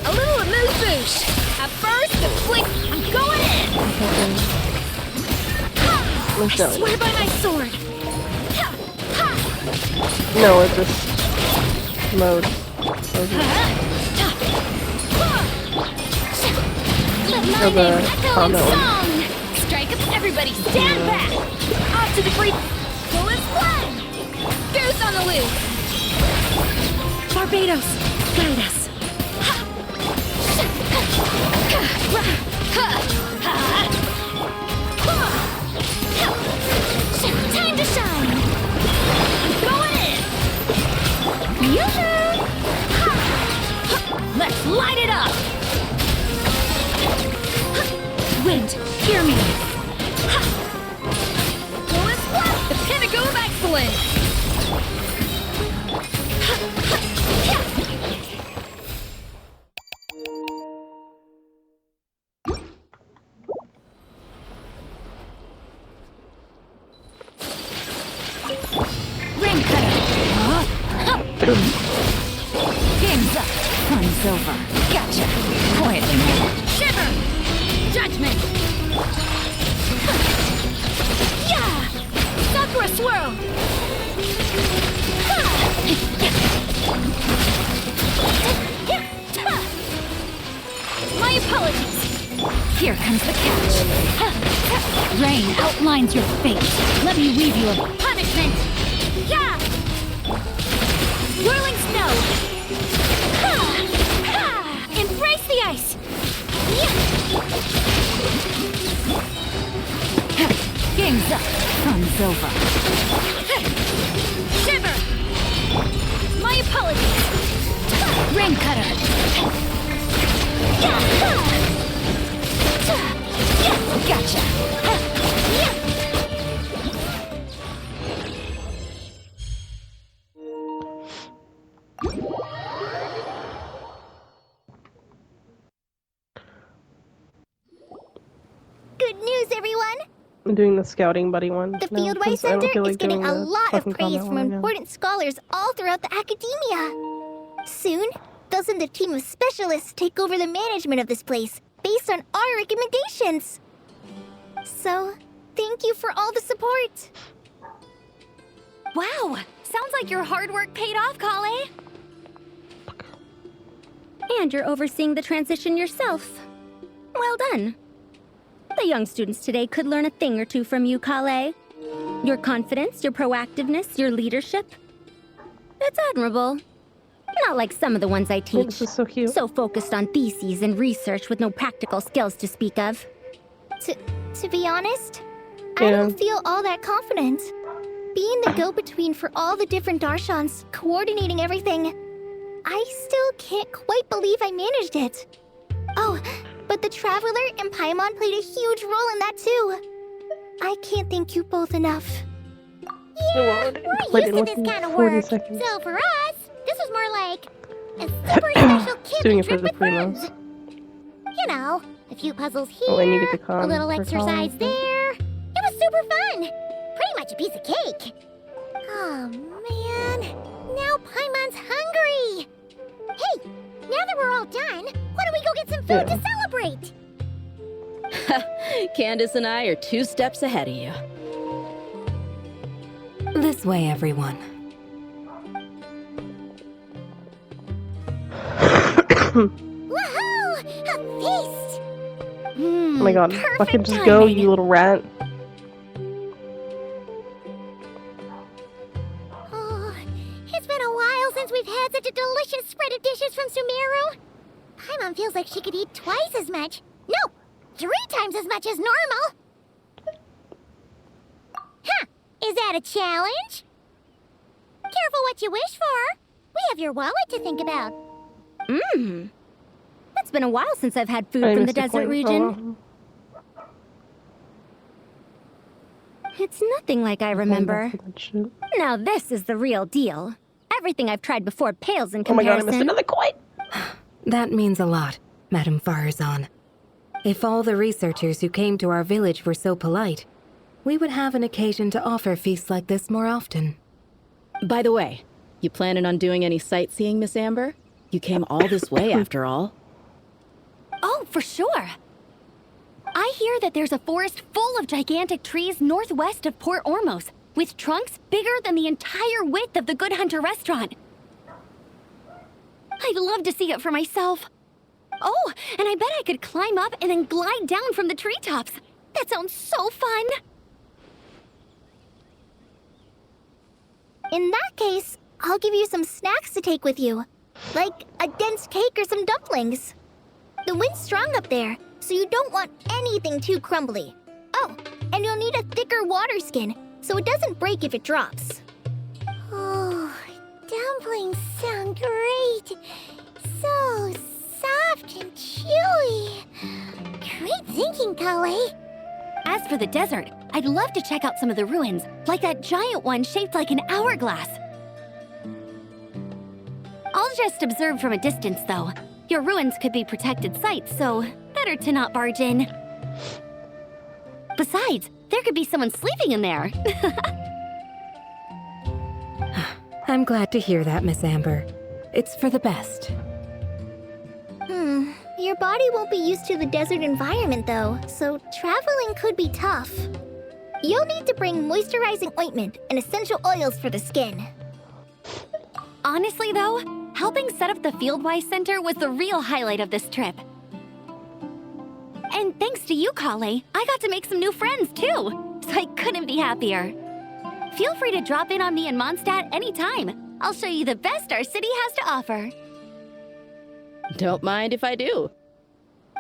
A little amuse-bouche! A burst of flick! I'm going in! I swear by my sword! No, it's just mode. Let my the name echo in comment one. song! Strike up everybody, stand back! Off to the great... Full and splat! Goose on the loose! Barbados, guide us. Time to shine! Going in! Yoo-hoo! Let's light it up! Wind, hear me. Full and splat! The pinnacle of excellence! Ring cutter. Game's up. Fun's over. Gotcha. Quietly now. Shiver! Judgment! Yeah! Sakura swirl! My apologies! Here comes the catch. Rain outlines your fate. Let me weave you a punishment. Yeah! Whirling snow. Ha! Ha! Embrace the ice. Yeah! Game's up. Fun's over. Shiver! My apologies. Rain cutter. Yeah! Gotcha. Good news, everyone! I'm doing the scouting buddy one. The now, Fieldway since I don't Center feel is like getting doing a the lot of fucking praise combat from one again. important scholars all throughout the academia. Soon, they'll send a team of specialists take over the management of this place based on our recommendations. So, thank you for all the support. Wow! Sounds like your hard work paid off, Kale. And you're overseeing the transition yourself. Well done. The young students today could learn a thing or two from you, Kale. Your confidence, your proactiveness, your leadership. It's admirable. Not like some of the ones I Oh, teach. this is so cute. So focused on theses and research with no practical skills to speak of. To be honest, I don't feel all that confident. Being the go-between for all the different Darshans, coordinating everything, I still can't quite believe I managed it. Oh, but the Traveler and Paimon played a huge role in that too. I can't thank you both enough. Yeah, we're used to this kind of work. So for us, this was more like a super special Doing camping it for trip the with friends. Primos. You know, a few puzzles here, Oh, and you get the a little for exercise college. there. It was super fun. Pretty much a piece of cake. Oh man, now Paimon's hungry. Hey, now that we're all done, why don't we go get some food to celebrate? Candace and I are 2 steps ahead of you. This way, everyone. Woohoo! A feast! Oh my god, Perfect fucking just go, timing. you little rat. Oh, it's been a while since we've had such a delicious spread of dishes from Sumeru. Paimon feels like she could eat twice as much. No, 3 times as much as normal. Huh, is that a challenge? Careful what you wish for. We have your wallet to think about. Mmm. It's been a while since I've had food I from the missed a desert point. region. Oh, It's nothing like I remember. Now this is the real deal. Everything I've tried before pales in oh my god, I comparison. missed another coin! That means a lot, Madame Farazan. If all the researchers who came to our village were so polite, we would have an occasion to offer feasts like this more often. By the way, you planning on doing any sightseeing, Miss Amber? You came all this way after all. Oh, for sure. I hear that there's a forest full of gigantic trees northwest of Port Ormos, with trunks bigger than the entire width of the Good Hunter restaurant. I'd love to see it for myself. Oh, and I bet I could climb up and then glide down from the treetops. That sounds so fun. In that case, I'll give you some snacks to take with you. Like a dense cake or some dumplings. The wind's strong up there, so you don't want anything too crumbly. Oh, and you'll need a thicker water skin, so it doesn't break if it drops. Oh, dumplings sound great. So soft and chewy. Great thinking, Kale. As for the desert, I'd love to check out some of the ruins, like that giant one shaped like an hourglass. I'll just observe from a distance, though. Your ruins could be protected sites, so better to not barge in. Besides, there could be someone sleeping in there. I'm glad to hear that, Miss Amber. It's for the best. Your body won't be used to the desert environment though, so traveling could be tough. You'll need to bring moisturizing ointment and essential oils for the skin. Honestly, though, helping set up the Fieldwise Center was the real highlight of this trip. And thanks to you, Kale, I got to make some new friends too. So I couldn't be happier. Feel free to drop in on me in Mondstadt anytime. I'll show you the best our city has to offer. Don't mind if I do.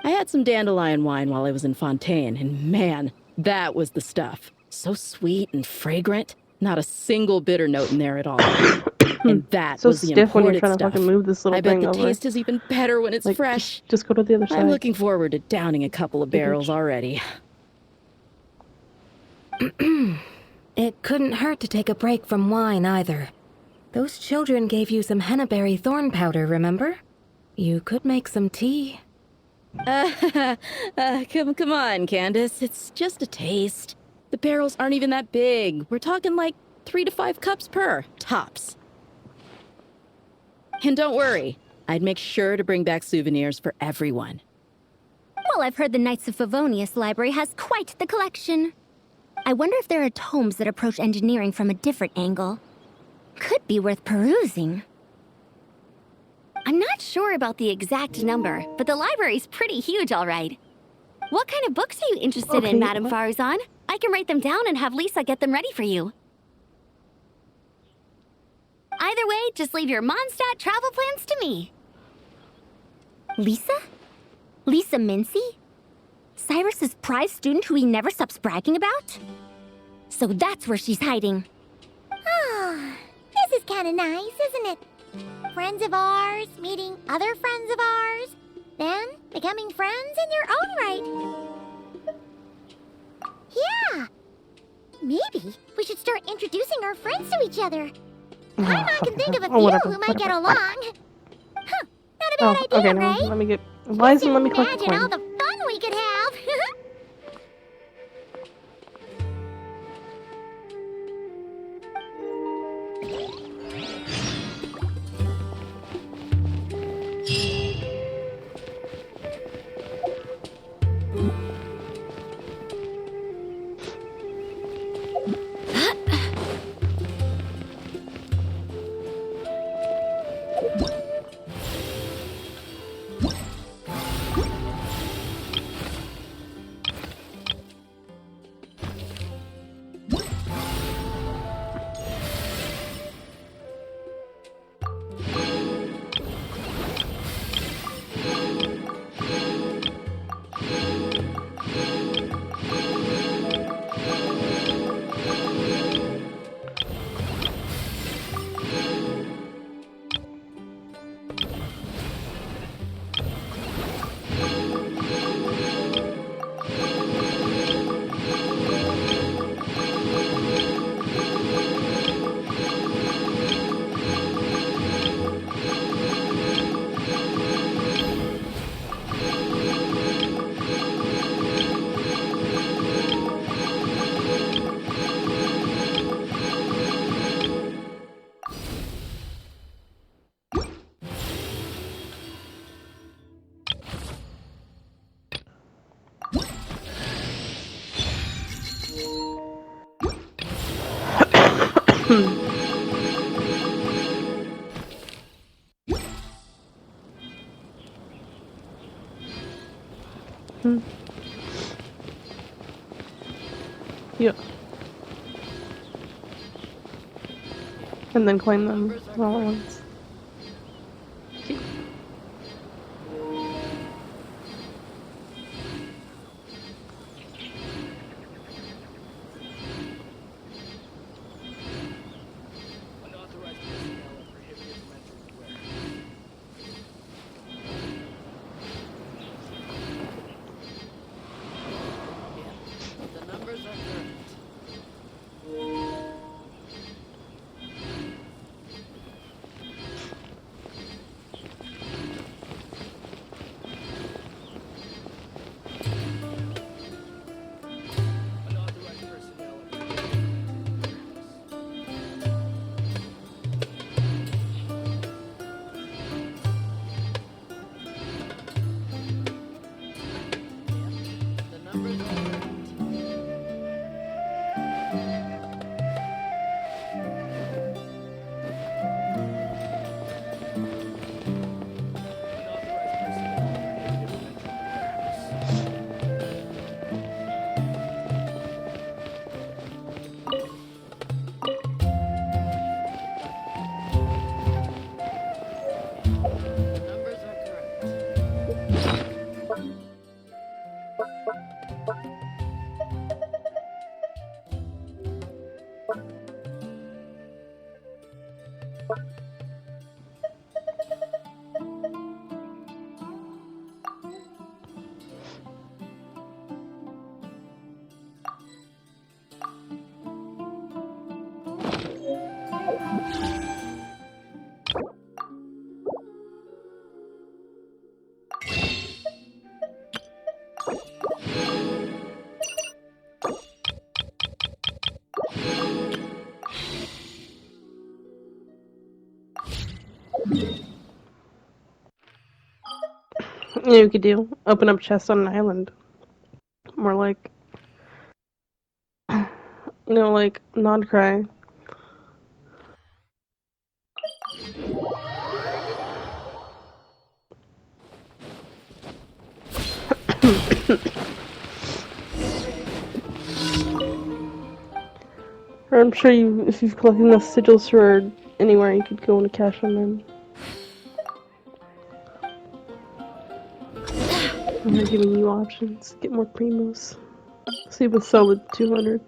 I had some dandelion wine while I was in Fontaine, and man, that was the stuff. So sweet and fragrant. Not a single bitter note in there at all. And that So was the stiff when you're imported trying to stuff. fucking move this little I bet thing the over. taste is even better when it's Like, fresh. just go to the other side. I'm looking forward to downing a couple of barrels already. It couldn't hurt to take a break from wine either. Those children gave you some hennaberry thorn powder, remember? You could make some tea. Come on, Candace. It's just a taste. The barrels aren't even that big. We're talking like 3 to 5 cups per, tops. And don't worry, I'd make sure to bring back souvenirs for everyone. Well, I've heard the Knights of Favonius library has quite the collection. I wonder if there are tomes that approach engineering from a different angle. Could be worth perusing. I'm not sure about the exact number, but the library's pretty huge, all right. What kind of books are you interested in, Madame Farzan? I can write them down and have Lisa get them ready for you. Either way, just leave your Mondstadt travel plans to me. Lisa? Lisa Mincy? Cyrus's prize student who he never stops bragging about? So that's where she's hiding. Ah, this is kind of nice, isn't it? Friends of ours meeting other friends of ours, then becoming friends in your own right. Yeah. Maybe we should start introducing our friends to each other. I can think of a few who might get along. Huh, not a bad idea, okay, right? now let me get. Why isn't let me collect the Imagine all coin? the fun we could have. Yeah. And then claim them all at once. Yeah, you could do open up chests on an island. More like, like not cry. Or I'm sure if you've collected enough sigils for anywhere, you could go and cash them in. And they're giving you options. Get more primos. See what's solid 200.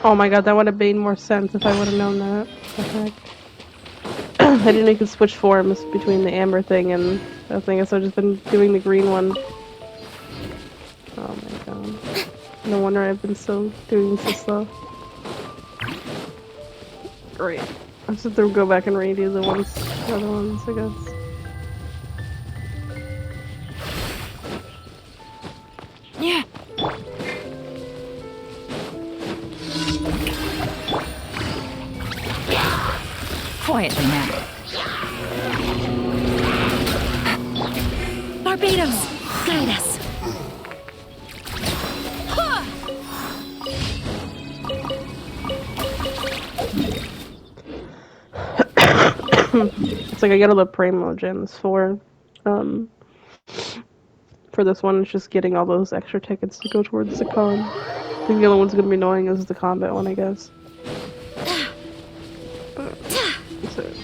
Oh my god, that would have made more sense if I would have known that. What the heck? I didn't know you could switch forms between the amber thing and that thing. I guess I've just been doing the green one. Oh my god. No wonder I've been doing so slow. Great. I just have to go back and redo the other ones, I guess. Yeah. Quietly now. Barbados, guide us. It's like I got all the Primo gems for this one. It's just getting all those extra tickets to go towards the con. I think the only one's gonna be annoying is the combat one, I guess. That's it.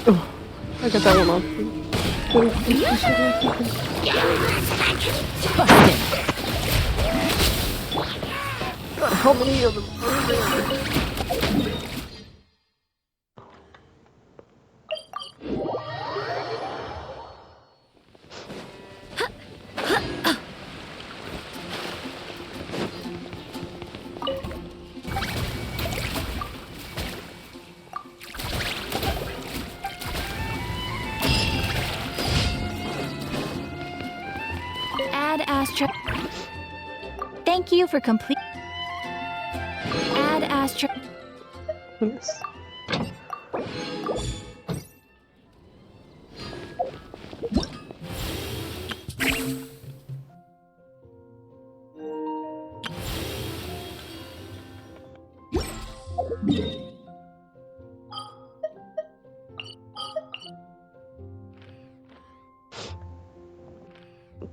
Oh, I got that one off. God, how many of them are there? Astra. Thank you for complete. Add Astra. Yes.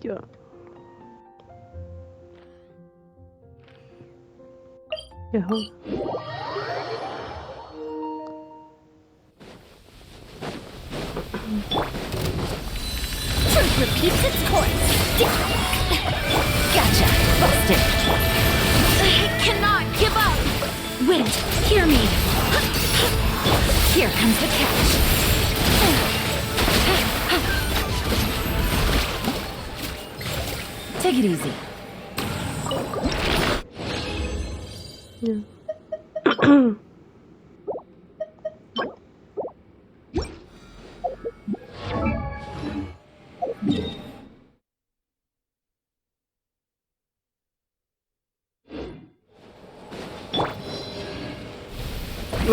Yeah. Yeah. Truth repeats its course. Gotcha. Busted. Here comes the catch. Take it easy.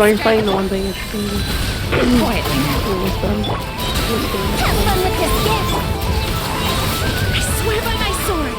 No, you're fighting the one thing. It's Quietly now. almost done. Have fun with this gift! I swear by my sword.